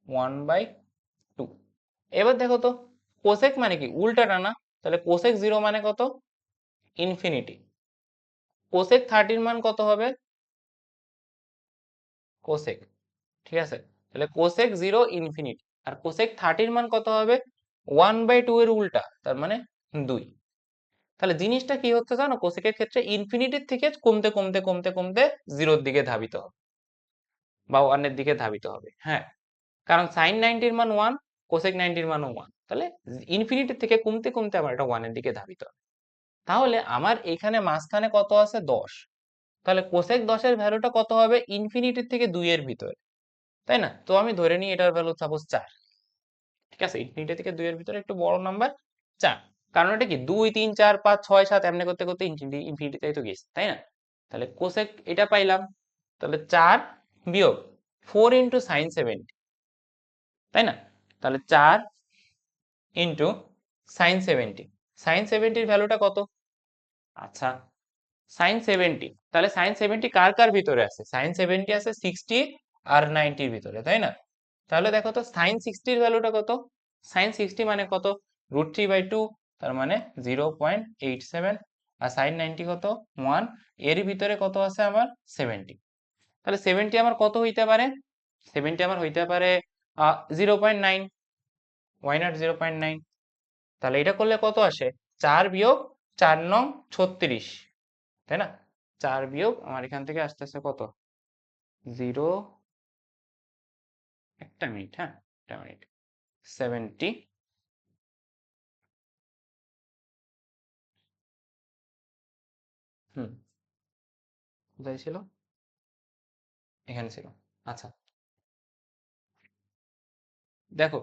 1/2। এবার দেখো তো, কোসেক মানে কি? উল্টাটা না? তাহলে কোসেক 0 মানে কত? ইনফিনিটি। কোসেক 30 মান কত হবে? কোসেক, ঠিক আছে। তাহলে কোসেক 0 ইনফিনিটি, আর কোসেক 30 মান কত হবে? 1/2 এর উল্টা, তার মানে 2। তাহলে জিনিসটা কি হচ্ছে জানো? কোসেকের ক্ষেত্রে ইনফিনিটির থেকে কমতে কমতে কমতে কমতে জিরোর দিকে ধাবিত হবে বা ওয়ানের দিকে ধাবিত হবে। হ্যাঁ, কারণ sin 90 এর মান 1, কোসেক 90 এর মানও 1, তাহলে ইনফিনিটির থেকে কমতে কমতে আমার এটা ওয়ানের দিকে ধাবিত হবে। তাহলে আমার এখানে মাঝখানে কত আছে? 10। তাহলে কোসেক 10 এর ভ্যালুটা কত হবে? ইনফিনিটির থেকে 2 এর ভিতরে, তাই না? তো আমি ধরে নিই এটার ভ্যালু সাপোজ 4। ঠিক আছে, ইনফিনিটি থেকে 2 এর ভিতরে একটু বড় নাম্বার 4। কারণ এটা কি 2 3 4 5 6 7 এমনি করতে করতে ইনফিনিটিতেই তো গেছে, তাই না? তাহলে কোসেক এটা পাইলাম। তাহলে 4 বিয়োগ 4 × sin 70, তাই না? তাহলে 4 × sin 70, sin 70 এর ভ্যালুটা কত? আচ্ছা, sin 70, তাহলে sin 70 কার কার ভিতরে আছে? sin 70 আছে 60 আর 90 এর ভিতরে, তাই না? তাহলে দেখো তো sin 60 এর ভ্যালুটা কত? sin 60 মানে কত? √3/2, তার মানে 0.87। আর সাইন 90 কত? 1। এর ভিতরে কত আছে আমার? 70। তাহলে 70 আমার কত হইতে পারে? 70 আমার হইতে পারে 0.9। Why not 0.9? তাহলে এটা করলে কত আসে? 4 বিয়োগ 4 নং 36, তাই না? 4 বিয়োগ আমার এখান থেকে আসতেছে কত? 0, একটা মিনিট, হ্যাঁ একটা মিনিট, 70, হুম কোথায় ছিল? এখানে ছিল। আচ্ছা, দেখো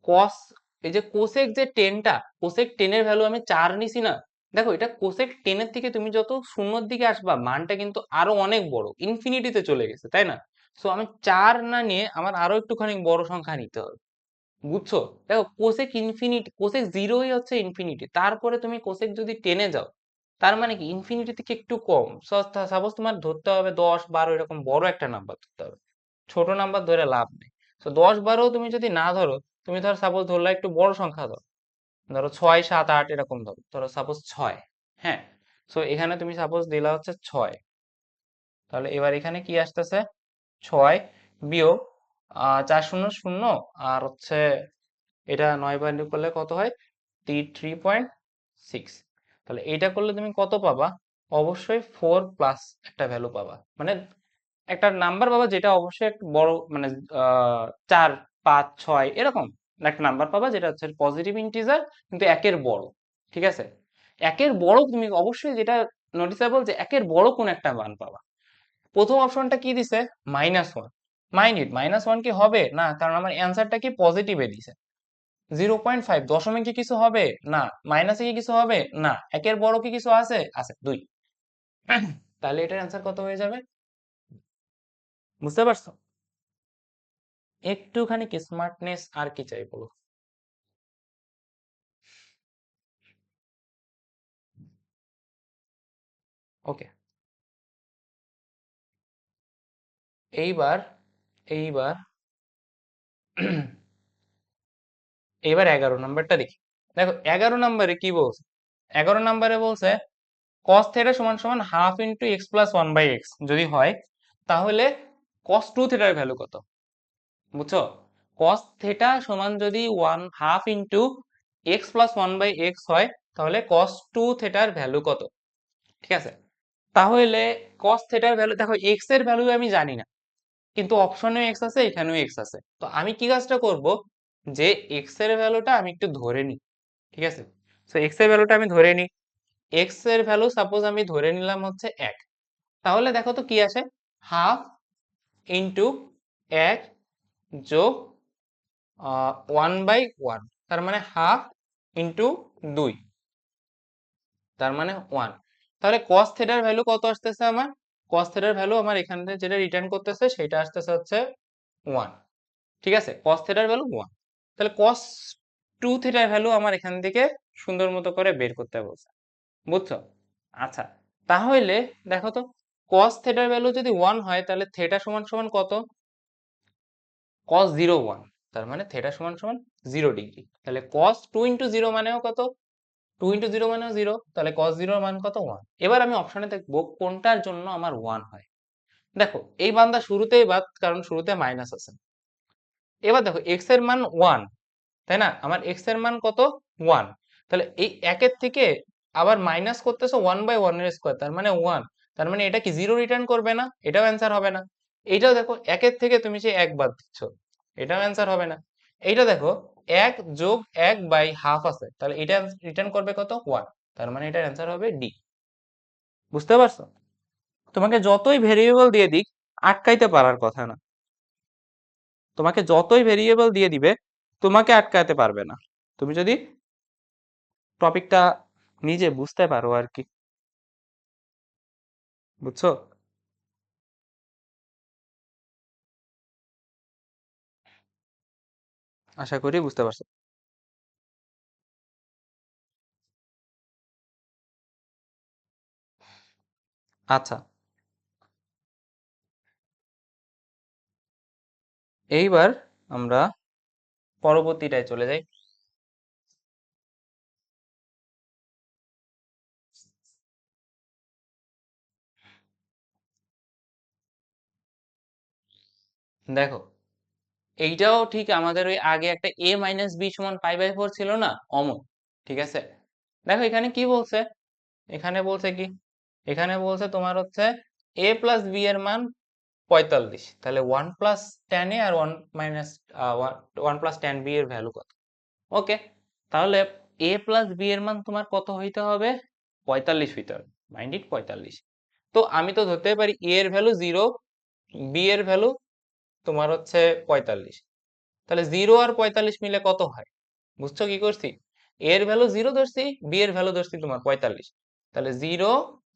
কস, এই যে কোসেক যে টেনটা, কোসেক টেনের ভ্যালু আমি 4 নিছি না? দেখো এটা কোসেক টেনের থেকে তুমি যত শূন্যর দিকে আসবা মানটা কিন্তু আরো অনেক বড়, ইনফিনিটিতে চলে গেছে, তাই না? সো আমি 4 না নিয়ে আমার আরো একটুখানি বড় সংখ্যা নিতে হবে, বুঝছো? দেখো কোসেক ইনফিনিটি, কোসেক জিরোই হচ্ছে ইনফিনিটি, তারপরে তুমি কোসেক যদি টেনে যাও তার মানে কি ইনফিনিটি থেকে একটু কম। সাপোজ তোমার ধরতে হবে 10, 12, এরকম বড় একটা নাম্বার ধরতে হবে, ছোট নাম্বার ধরে লাভ নেই। তো 10, 12 তুমি যদি না ধরো, তুমি ধরো সাপোজ ধরলা একটু বড় সংখ্যা ধরো, ধরো 6, 7, 8 এরকম ধরো, ধরো সাপোজ 6, হ্যাঁ। সো এখানে তুমি সাপোজ দিলা হচ্ছে 6, তাহলে এবার এখানে কি আসতেছে? 6 বিয়োগ 4 0 0, আর হচ্ছে এটা 9 বার করলে কত হয়? 3.6। তাহলে এইটা করলে তুমি কত পাবা? অবশ্যই 4 প্লাস একটা ভ্যালু পাবা, মানে একটা নাম্বার পাবা যেটা অবশ্যই একটু বড়, মানে 4, 5, 6 এরকম একটা নাম্বার পাবা যেটা হচ্ছে পজিটিভ ইন্টিজার কিন্তু একের বড়। ঠিক আছে, একের বড় তুমি অবশ্যই যেটা নোটিসেবল যে একের বড় কোন একটা মান পাবা। প্রথম অপশনটা কি দিছে? -1। মাইন্ড ইট, -1 কি হবে না, কারণ আমার অ্যান্সারটা কি পজিটিভে দিছে। 0.5 দশমিক কি কিছু হবে না, মাইনাসে কি কিছু হবে না, একের বড় কি কিছু আছে? আছে 2। তাহলে এটার অ্যান্সার কত হয়ে যাবে? বুঝতে পারছো? একটুখানি কি স্মার্টনেস আর কি চাই বলো? ওকে, এইবার এইবার এইবার 11 নাম্বারটা দেখি। দেখো 11 নাম্বারে কি বলছে? 11 নাম্বারে বলছে cos থিটা সমান সমান half into x plus 1/x যদি হয়, তাহলে cos 2 থিটার ভ্যালু কত? বুঝছো? cos থিটা সমান যদি 1/2 ইন্টু এক্স প্লাস 1/x হয়, তাহলে cos 2 থিটার ভ্যালু কত? ঠিক আছে, তাহলে cos থিটার ভ্যালু, দেখো এক্স এর ভ্যালু আমি জানি না, কিন্তু অপশনেও এক্স আছে, এখানেও এক্স আছে, তো আমি কি কাজটা করব, যে এক্স এর ভ্যালুটা আমি একটু ধরে নিই। ঠিক আছে, তো এক্স এর ভ্যালুটা আমি ধরে নিই। এক্স এর ভ্যালু সাপোজ আমি ধরে নিলাম হচ্ছে 1, তাহলে দেখো তো কি আসে? হাফ ইন্টু 1 যোগ 1/1, তার মানে হাফ ইন্টু 2, তার মানে 1। তাহলে cos থিটার ভ্যালু কত আসতেছে আমার? cos থিটার ভ্যালু আমার এখান থেকে যেটা রিটার্ন করতেছে সেটা আসতেছে হচ্ছে 1। ঠিক আছে, cos থিটার ভ্যালু 1। তাহলে cos 2 থিটার ভ্যালু আমার এখান থেকে সুন্দর মতো করে বের করতে বলছে, বুঝছো? আচ্ছা, তাহলে দেখো তো cos থিটার ভ্যালু যদি 1 হয়, তাহলে থিটা সমান সমান কত? cos 0 1, তার মানে থিটা সমান সমান 0 ডিগ্রি। তাহলে cos 2 ইন্টু 0 মানেও কত? 2 ইন্টু 0 মানেও 0, তাহলে cos 0 এর মান কত? 1। এবার আমি অপশনে দেখবো কোনটার জন্য আমার 1 হয়। দেখো এই বান্দা শুরুতেই বাদ, কারণ শুরুতে মাইনাস আছে। এবার দেখো এক্স এর মান 1, তাই না? আমার এক্স এর মান কত? 1। তাহলে এই একের থেকে আবার মাইনাস করতেছো 1/1 এর স্কোয়ার, তার মানে 1। তার মানে এটা কি 0 রিটার্ন করবে না? এটাও অ্যান্সার হবে না। এইটাও দেখো একের থেকে তুমি যে 1 বাদ দিচ্ছ, এটাও অ্যান্সার হবে না। এইটা দেখো 1 যোগ 1/2 আছে, তাহলে এটা রিটার্ন করবে কত? 1। তার মানে এটার অ্যান্সার হবে ডি। বুঝতে পারছো? তোমাকে যতই ভেরিয়েবল দিয়ে দিক, আটকাইতে পারার কথা না। তোমাকে যতই ভেরিয়েবল দিয়ে দিবে, তোমাকে আটকাতে পারবে না, তুমি যদি টপিকটা নিজে বুঝতে পারো আর কি। বুঝছো? আশা করি বুঝতে পারছো। আচ্ছা, এইবার আমরা পরবর্তীটায় চলে যাই। দেখো এইটাও ঠিক আমাদের ওই আগে একটা a মাইনাস বি সমান পাই বাই 4 ছিল না, অমন। ঠিক আছে, দেখো এখানে কি বলছে, এখানে বলছে কি, এখানে বলছে তোমার হচ্ছে a প্লাস বি এর মান 45, তাহলে 1 প্লাস টেন এ আর 1 মাইনাস 1 প্লাস টেন বি এর ভ্যালু কত। ওকে, তাহলে a প্লাস বি এর মান তোমার কত হইতে হবে, 45 হইতে হবে, মাইন্ড ইট 45। তো আমি তো ধরতে পারি a এর ভ্যালু 0, b এর ভ্যালু তোমার হচ্ছে 45, তাহলে 0 আর 45 মিলে কত হয়, বুঝছো কি করছি, a এর ভ্যালু 0 ধরছি, b এর ভ্যালু ধরছি তোমার 45, তাহলে 0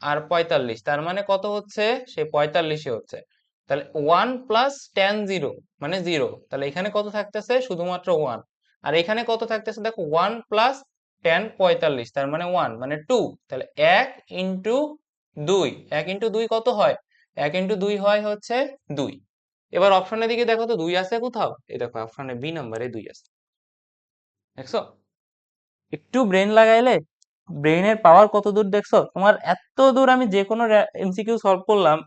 আর 45 তার মানে কত হচ্ছে, সে 45 হচ্ছে, তাহলে 1 প্লাস টেন 0 মানে 0, তাহলে এখানে কত থাকতেছে, শুধুমাত্র 1, আর এখানে কত থাকতেছে দেখো 1 প্লাস টেন 45 তার মানে 1 মানে 2, তাহলে 1 ইন্টু 2, 1 ইন্টু 2 কত হয়, 1 ইন্টু 2 হয় হচ্ছে 2। এবার অপশনের দিকে দেখো তো 2 আছে কোথাও, এই দেখো অপশনে বি নম্বরে 2 আছে, দেখছো, একটু ব্রেন লাগাইলে ব্রেনের পাওয়ার কত দূর দেখছো, তোমার এত দূর আমি যে কোনো এমসিকিউ সলভ করলাম,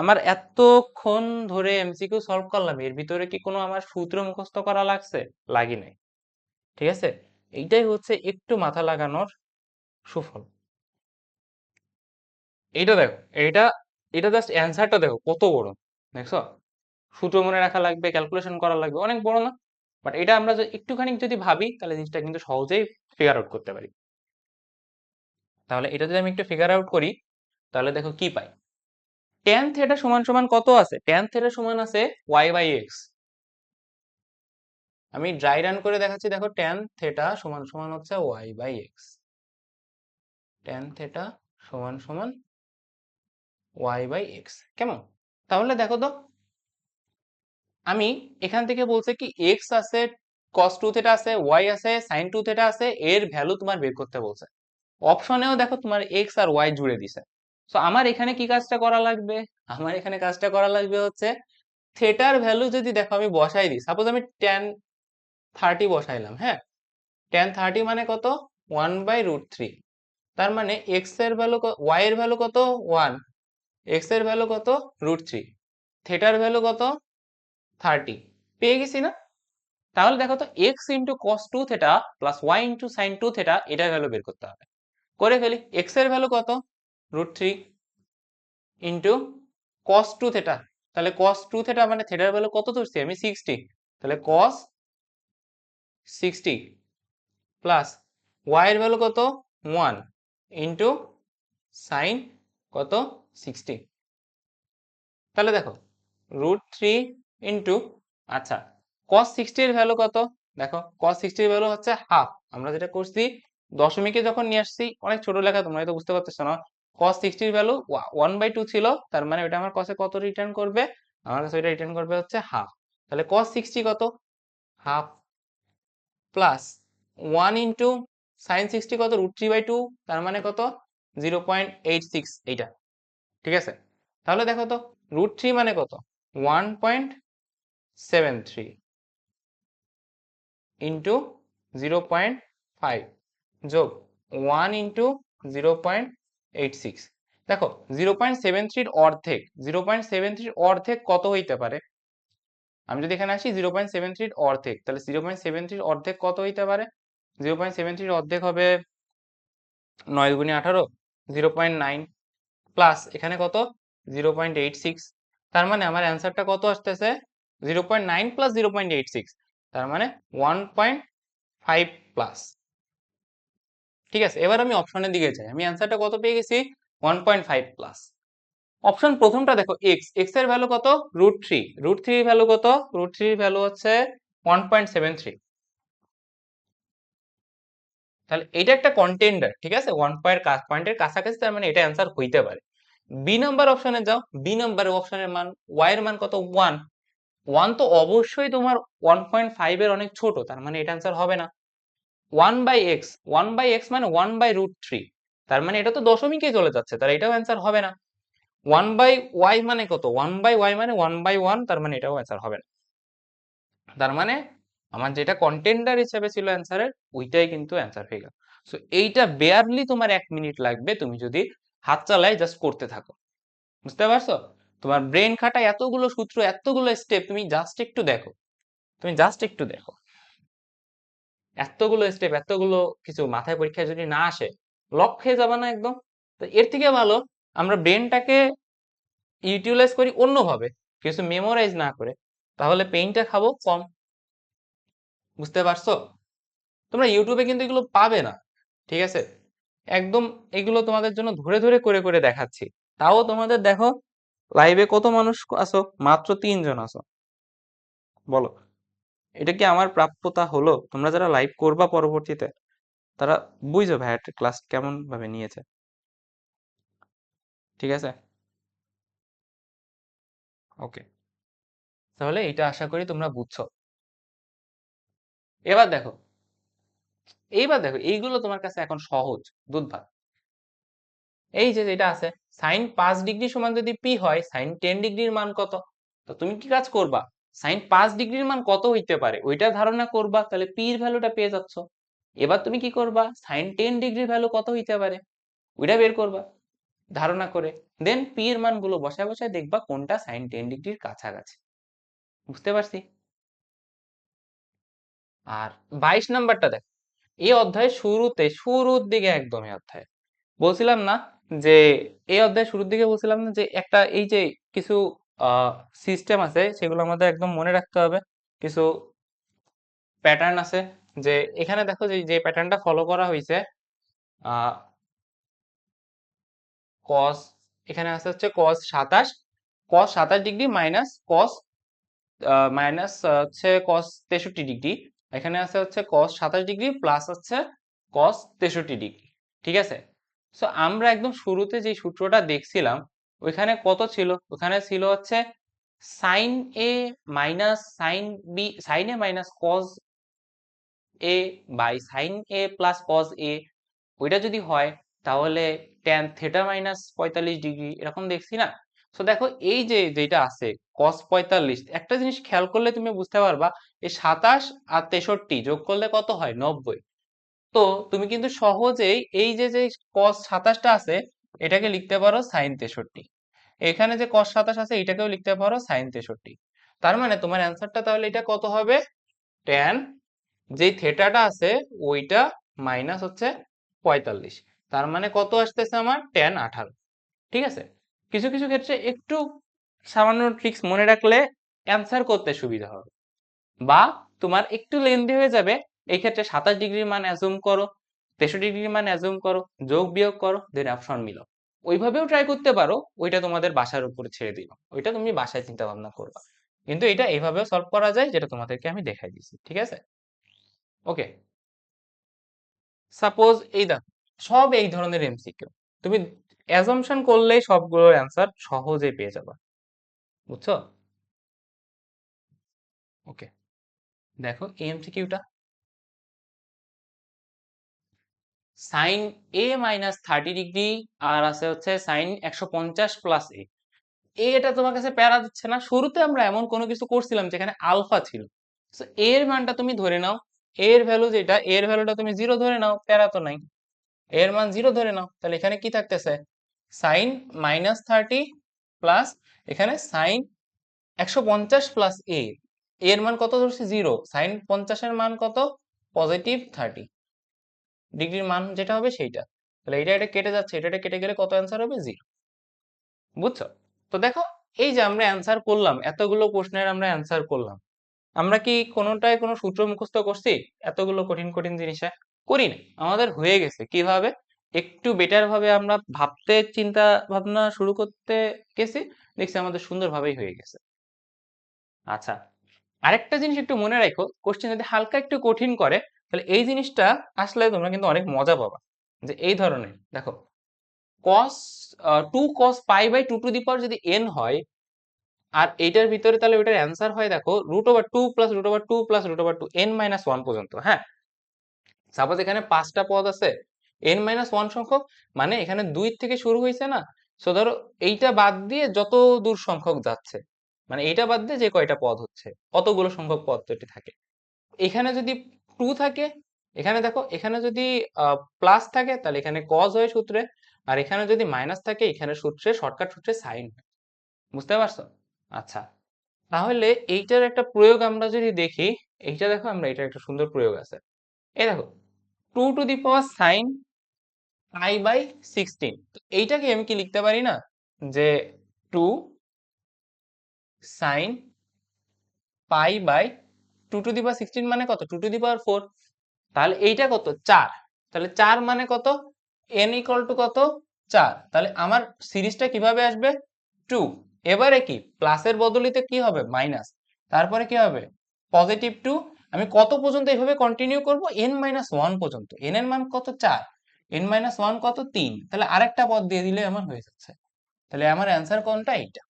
আমার এতক্ষণ ধরে এমসিকিউ সলভ করলাম, এর ভিতরে কি কোনো আমার সূত্র মুখস্থ করা লাগছে, লাগি নাই। ঠিক আছে, এইটাই হচ্ছে একটু মাথা লাগানোর সুফল। এইটা দেখো, এইটা এটা জাস্ট অ্যান্সারটা দেখো কত বড়, দেখছো, সূত্র মনে রাখা লাগবে, ক্যালকুলেশন করা লাগবে, অনেক বড় না, বাট এটা আমরা একটুখানি যদি ভাবি তাহলে জিনিসটা কিন্তু সহজেই ফিগার আউট করতে পারি। তাহলে এটা যদি আমি একটু ফিগার আউট করি, তাহলে দেখো কি পাই, ট্যান থেটা সমান সমান কত আছে, ট্যান থেটা সমান আছে ওয়াই বাই এক্স। আমি ড্রাই রান করে দেখাচ্ছি, দেখো ট্যান থেটা সমান সমান হচ্ছে y by x, tan theta সমান সমান ওয়াই বাই এক্স, কেমন, তাহলে দেখো তো, আমি এখান থেকে বলছে কি এক্স আছে, কস টু থেটা আছে, ওয়াই আছে, সাইন টু থেটা আছে, এর ভ্যালু তোমার বের করতে বলছে। অপশনেও দেখো তোমার এক্স আর ওয়াই জুড়ে দিছে। তো আমার এখানে কি কাজটা করা লাগবে, আমার এখানে কাজটা করা লাগবে হচ্ছে থেটার ভ্যালু যদি দেখো আমি বসাই দিই, সাপোজ আমি ট্যান 30 বসাইলাম, হ্যাঁ, ট্যান 30 মানে কত, 1/√3, তার মানে এক্স এর ভ্যালু, ওয়াই এর ভ্যালু কত 1, এক্স এর ভ্যালু কত √3, থেটার ভ্যালু কত 30, পেয়ে গেছি না। তাহলে দেখো তো x into cos two theta plus y into sine two theta, এটার ভ্যালু বের করতে হবে, করে ফেলি, এক্স এর ভ্যালু কত √3 ইন্টু কস টু থেটা, তাহলে কস টু থেটা মানে থেটার ভ্যালু কত ধরছি আমি 60, তাহলে কস 60 প্লাস ওয়াই এর ভ্যালু কত 1 ইন্টু সাইন কত 60, তাহলে দেখো √3 ইন্টু, আচ্ছা cos 60 এর ভ্যালু কত, দেখো cos 60 এর ভ্যালু হচ্ছে হাফ, আমরা যেটা করছি দশমিকে যখন নিয়ে আসছি, অনেক ছোট লেখা তোমরা হয়তো বুঝতে পারতেছো না, cos 60 এর ভ্যালু 1/2 ছিল, তার মানে ওটা আমার cos এ কত রিটার্ন করবে, আমার কাছে ওইটা রিটার্ন করবে হচ্ছে হাফ, তাহলে cos 60 কত হাফ, প্লাস 1 ইন্টু সাইন 60 কত √3/2, তার মানে কত 0.86, এইটা, ঠিক আছে, তাহলে দেখো তো √3 মানে কত 1.73 ইন্টু 0.5 যোগ 1 ইন্টু 0.86, দেখো 0.73 অর্ধেক, 0.73 অর্ধেক কত হইতে পারে, আমি যদি এখানে আসি 0.73 অর্ধেক, তাহলে 0.73 অর্ধেক কত হইতে পারে, 0.73 অর্ধেক হবে 9 গুণে 18, 0.9 প্লাস এখানে কত 0.86, তার মানে আমার অ্যান্সারটা কত আসতেছে 0.9 প্লাস 0.86, তার মানে 1.5 প্লাস। ঠিক আছে, এবার আমি অপশনের দিকে যাই, আমি অ্যান্সারটা কত পেয়ে গেছি 1.5 প্লাস। অপশন প্রথমটা দেখো এক্স, এক্স এর ভ্যালু কত √3, √3 এর ভ্যালু কত, √3 এর ভ্যালু হচ্ছে 1.73, তাহলে এটা একটা কন্টেন্ডার, ঠিক আছে, 1 পয়েন্টের কাছাকাছি, তার মানে এটা অ্যান্সার হইতে পারে। বি নাম্বার অপশনে যাও, বি নাম্বার অপশনের মান ওয়াই এর মান কত 1, 1 তো অবশ্যই তোমার 1.5 এর অনেক ছোট, তার মানে এটা অ্যান্সার হবে না। 1/x, 1/x মানে 1/√3, তার মানে এটা তো দশমিকে চলে যাচ্ছে, তার এটাও অ্যান্সার হবে না। 1/y মানে কত, 1/y মানে 1/1, তার মানে এটাও অ্যান্সার হবে না। তার মানে আমার যেটা কন্টেন্ডার হিসেবে ছিল অ্যান্সারের, ওইটাই কিন্তু অ্যান্সার হয়ে গেল। সো এইটা বেয়ারলি তোমার 1 মিনিট লাগবে, তুমি যদি হাত চালায় জাস্ট করতে থাকো, বুঝতে পারছো। তোমার ব্রেন খাটায় এতগুলো সূত্র, এতগুলো স্টেপ, তুমি জাস্ট একটু দেখো, তুমি জাস্ট একটু দেখো, এতগুলো স্টেপ, এতগুলো কিছু মাথায় পরীক্ষায় যদি না আসে, লক খেয়ে যাবে না একদম? তো এর থেকে ভালো আমরা ব্রেনটাকে ইউটিলাইজ করি অন্যভাবে, কিছু মেমোরাইজ না করে, তাহলে পেইনটা খাবো কম। বুঝতে পারছো? তোমরা ইউটিউবে কিন্তু এগুলো পাবে না, ঠিক আছে? একদম এগুলো তোমাদের জন্য ধরে ধরে করে করে দেখাচ্ছি। তাও তোমাদের দেখো লাইভে কত মানুষ আছো, মাত্র 3 জন আছো। বলো, এটা কি আমার প্রাপ্যতা হলো? তোমরা যারা লাইভ করবা পরবর্তীতে, তারা বুঝো ভাইয়ার ক্লাস কেমন ভাবে নিয়েছে, ঠিক আছে? ওকে, তাহলে এটা আশা করি তোমরা বুঝছো। এবার দেখো, এইবার দেখো, এইগুলো তোমার কাছে এখন সহজ দুধ ভাত। এই যে যেটা আছে, সাইন 5 ডিগ্রি সমান যদি পি হয়, সাইন 10 ডিগ্রির মান কত? তো তুমি কি কাজ করবা, সাইন 5 ডিগ্রির মান কত হইতে পারে ওইটা ধারণা করবা, তাহলে পি এর ভ্যালুটা পেয়ে যাচ্ছ। এবার তুমি কি করবা, সাইন 10 ডিগ্রির ভ্যালু কত হইতে পারে ওইটা বের করবা ধারণা করে, দেন পি এর মানগুলো বসায় বসায় দেখবা কোনটা সাইন 10 ডিগ্রির কাছাকাছি। বুঝতে পারছি? আর 22 নাম্বারটা দেখ, এই অধ্যায়ের শুরুর দিকে একদম এই অধ্যায় বলছিলাম না যে, এই অধ্যায়ের শুরুর দিকে বলছিলাম না যে একটা এই যে কিছু সিস্টেম আছে সেগুলো আমাদের একদম মনে রাখতে হবে, কিছু প্যাটার্ন আছে। যে এখানে দেখো যে যে প্যাটার্নটা ফলো করা হয়েছে, আহ কস, এখানে আছে হচ্ছে cos 27 ডিগ্রি মাইনাস হচ্ছে cos 63 ডিগ্রি, এখানে আছে হচ্ছে cos 27 ডিগ্রি প্লাস হচ্ছে cos 63 ডিগ্রি, ঠিক আছে? সো আমরা একদম শুরুতে যে সূত্রটা দেখছিলাম ওইখানে কত ছিল, ওখানে ছিল হচ্ছে sine A minus sine A minus cos A by sine A plus cos A, ওইটা যদি হয় তাহলে ট্যান থেটা মাইনাস 45 ডিগ্রি, এরকম দেখছি না? সো দেখো এই যে যেটা আছে কস 45, একটা জিনিস খেয়াল করলে তুমি বুঝতে পারবা, এই 27 আর 63 যোগ করলে কত হয়, 90। তো তুমি কিন্তু সহজেই এই যে যে কস 27টা আছে এটাকে লিখতে পারো সাইন 63, এখানে যে কস 27 আছে এটাকেও লিখতে পারো সাইন 63। তার মানে তোমার অ্যান্সারটা তাহলে এটা কত হবে, ট্যান যেই থেটাটা আছে ওইটা মাইনাস হচ্ছে 45, তার মানে কত আসতেছে আমার, ট্যান 18, ঠিক আছে? কিছু কিছু ক্ষেত্রে একটু সামান্য ট্রিক্স মনে রাখলে অ্যান্সার করতে সুবিধা হবে, বা তোমার একটু লেন্দি হয়ে যাবে, এই ক্ষেত্রে 27 ডিগ্রির মান অ্যাজুম করো, 63 ডিগ্রির মান অ্যাজুম করো, যোগ বিয়োগ করো, দেন অপশন মিলাও। ওইভাবেও ট্রাই করতে পারো, ওইটা তোমাদের বাসার উপরে ছেড়ে দিলাম, ওইটা তুমি বাসায় চিন্তা ভাবনা করবা। কিন্তু এটা এইভাবেও সলভ করা যায়, যেটা তোমাদেরকে আমি দেখাই দিছি, ঠিক আছে? ওকে, সাপোজ এই দেখো, সব এই ধরনের এমসিকিউ, তুমি অ্যাজাম্পশন করলেই সবগুলোর অ্যান্সার সহজেই পেয়ে যাবা। বুঝছো? ওকে, দেখো এই এমসিকিউটা, সাইন এ মাইনাস 30 ডিগ্রি আর আছে হচ্ছে সাইন 150 প্লাস এ, এটা তোমার কাছে প্যারা দিচ্ছে না? শুরুতে আমরা এমন কোনো কিছু করছিলাম যেখানে আলফা ছিল, তো এর মানটা তুমি ধরে নাও, এর ভ্যালু যেটা, এর ভ্যালুটা তুমি 0 ধরে নাও, প্যারা তো নাই, এর মান 0 ধরে নাও, তাহলে এখানে কি থাকতেছে, সাইন -30 প্লাস এখানে সাইন 150 প্লাস এ, এর মান কত ধরছি, 0, সাইন 50-এর মান কত, +30 ডিগ্রির মান যেটা হবে সেইটা, তাহলে এটা কেটে যাচ্ছে, এটা কেটে গেলে কত অ্যান্সার হবে, 0। বুঝছো? তো দেখো, এই যে আমরা অ্যান্সার করলাম, এতগুলো প্রশ্নের আমরা অ্যান্সার করলাম, আমরা কি কোনোটায় কোনো সূত্র মুখস্থ করছি এতগুলো কঠিন কঠিন জিনিসে? করি না, আমাদের হয়ে গেছে কিভাবে, একটু বেটার ভাবে আমরা ভাবতে চিন্তা ভাবনা শুরু করতে গেছি, দেখছি আমাদের সুন্দরভাবেই হয়ে গেছে। আচ্ছা, আরেকটা জিনিস একটু মনে রাখো, কোশ্চেন যদি হালকা একটু কঠিন করে, তাহলে এই জিনিসটা আসলে তোমরা কিন্তু অনেক মজা পাবা, যে এই ধরনের দেখো, cos 2 cos pi by 2 to the power যদি n হয়, আর এইটার ভিতরে তাহলে ওইটার অ্যান্সার হয় দেখো √2 প্লাস √2 প্লাস √2 n-1 পর্যন্ত, হ্যাঁ? সাপোজ এখানে 5টা পদ আছে, n-1 সংখ্যক, মানে এখানে 2 থেকে শুরু হয়েছে না? সো ধরো এইটা বাদ দিয়ে যত দূর সংখ্যক যাচ্ছে, মানে এইটা বাদ দিয়ে যে কয়টা পদ হচ্ছে, অতগুলো সংখ্যক পদ তো এটি থাকে। এখানে যদি 2 থাকে, এখানে দেখো এখানে যদি প্লাস থাকে তাহলে এখানে কজ হয় সূত্রে, আর এখানে যদি মাইনাস থাকে এখানে সূত্রে, শর্টকাট সূত্রে সাইন হয়। বুঝতে পারছো? আচ্ছা, তাহলে এইটার একটা প্রয়োগ আমরা যদি দেখি, এইটা দেখো, আমরা এটার একটা সুন্দর প্রয়োগ আছে। এই দেখো, 2 to the power sine pi by 16, এইটাকে আমি কি লিখতে পারি না যে 2 sine pi by 2 to the power 16 মানে কত? 2 টু দি পাওয়ার 4। তাহলে এইটা কত? 4। তাহলে 4 মানে কত? n ইকুয়াল টু কত? 4। তাহলে আমার সিরিজটা কিভাবে আসবে? 2। এবারে কি প্লাসের বদলিতে কি হবে? মাইনাস। তারপরে কি হবে? পজিটিভ 2। আমি কত পর্যন্ত এইভাবে কন্টিনিউ করব? n মাইনাস 1 পর্যন্ত। n এর মান কত? 4। n মাইনাস 1 কত? 3। তাহলে আরেকটা পদ দিয়ে দিলে আমার হয়ে যাচ্ছে। তাহলে আমার অ্যান্সার কোনটা? এইটা।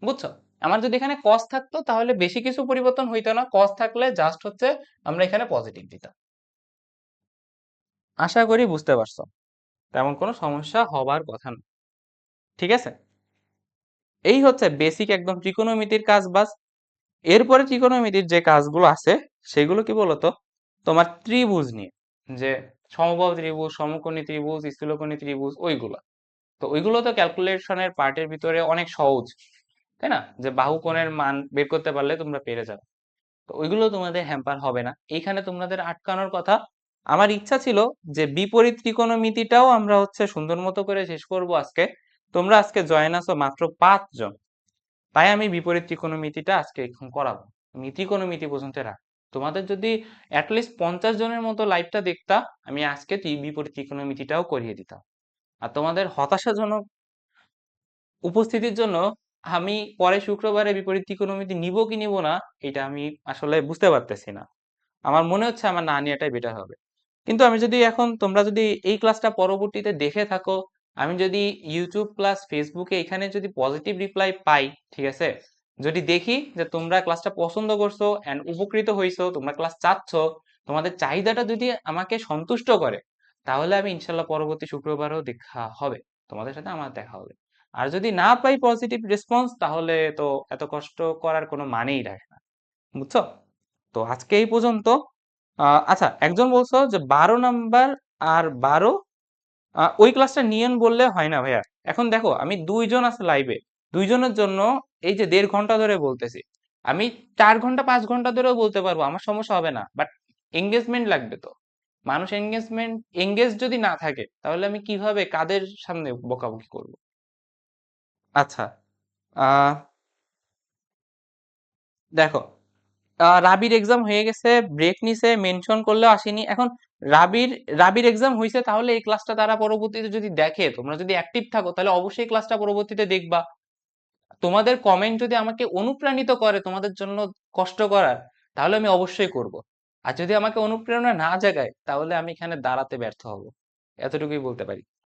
বুঝছো? আমার যদি এখানে cos থাকতো তাহলে বেশি কিছু পরিবর্তন হইতো না। cos থাকলে জাস্ট হচ্ছে আমরা এখানে পজিটিভ দিতাম। আশা করি বুঝতে পারছো। তেমন কোনো সমস্যা হবার কথা না। ঠিক আছে? এই হচ্ছে বেসিক একদম ত্রিকোণমিতির কাজ বাস। এরপরে ত্রিকোণমিতির যে কাজগুলো আছে সেগুলো কি বলতো? তোমার ত্রিভুজ নিয়ে, যে সমবাহু ত্রিভুজ, সমকোণী ত্রিভুজ, স্থূলকোণী ত্রিভুজ, ওইগুলো। তো ওইগুলো তো ক্যালকুলেশনের পার্টের ভিতরে অনেক সহজ, তাই না? যে বাহু কোণের মান বের করতে পারলে তোমরা পেরে যাবে। তো ওইগুলো তোমাদের হ্যাম্পার হবে না, এইখানে তোমাদের আটকানোর কথা। আমার ইচ্ছা ছিল যে বিপরীত ত্রিকোণমিতিটাও আমরা হচ্ছে সুন্দর মতো করে শেষ করব আজকে। তোমরা আজকে জয়েন আছো মাত্র 5 জন, তাই আমি বিপরীত ত্রিকোণমিতিটা আজকে এখন করাবো। আমি ত্রিকোণমিতি পর্যন্ত রাখ, তোমাদের যদি অ্যাটলিস্ট 50 জনের মতো লাইভটা দেখতা, আমি আজকে বিপরীত ত্রিকোণমিতিটাও করিয়ে দিতাম। আর তোমাদের হতাশাজনক উপস্থিতির জন্য আমি পরে শুক্রবারে বিপরীত ত্রিকোণমিতি নিব কি নিব না, এটা আমি আসলে বুঝতে পারতেছি না। আমার মনে হচ্ছে আমার না নেওয়াটাই বেটার হবে। কিন্তু আমি যদি এখন, তোমরা যদি এই ক্লাসটা পরবর্তীতে দেখে থাকো, আমি যদি ইউটিউব প্লাস ফেসবুকে এখানে যদি পজিটিভ রিপ্লাই পাই, ঠিক আছে, যদি দেখি যে তোমরা ক্লাসটা পছন্দ করছো এন্ড উপকৃত হইছো, তোমরা ক্লাস চাচ্ছ, তোমাদের চাহিদাটা যদি আমাকে সন্তুষ্ট করে, তাহলে আমি ইনশাল্লাহ পরবর্তী শুক্রবারও দেখা হবে, তোমাদের সাথে আমার দেখা হবে। আর যদি না পাই পজিটিভ রেসপন্স, তাহলে তো এত কষ্ট করার কোনো মানেই রাখে না। বুঝছো? তো আজকে এই পর্যন্ত। আচ্ছা, একজন বলছো যে 12 নাম্বার আর 12, ওই ক্লাসটা নিয়েন বললে হয় না ভাইয়া। এখন দেখো, আমি 2 জন আছে লাইভে, 2 জনের জন্য এই যে 1.5 ঘন্টা ধরে বলতেছি, আমি 4 ঘন্টা 5 ঘন্টা ধরেও বলতে পারবো, আমার সমস্যা হবে না, বাট এঙ্গেজমেন্ট লাগবে তো। মানুষ এঙ্গেজ যদি না থাকে, তাহলে আমি কিভাবে কাদের সামনে বকাবকি করব? আচ্ছা, আহ দেখো, রাবির এক্সাম হয়ে গেছে, ব্রেক নিছে, মেনশন করলেও আসেনি। এখন রাবির রাবির এক্সাম হয়েছে, তাহলে এই ক্লাসটা তারা পরবর্তীতে যদি দেখে, তোমরা যদি অ্যাক্টিভ থাকো, তাহলে অবশ্যই ক্লাসটা পরবর্তীতে দেখবা। তোমাদের কমেন্ট যদি আমাকে অনুপ্রাণিত করে তোমাদের জন্য কষ্ট করার, তাহলে আমি অবশ্যই করব। আর যদি আমাকে অনুপ্রেরণা না জাগায়, তাহলে আমি এখানে দাঁড়াতে ব্যর্থ হব। এতটুকুই বলতে পারি।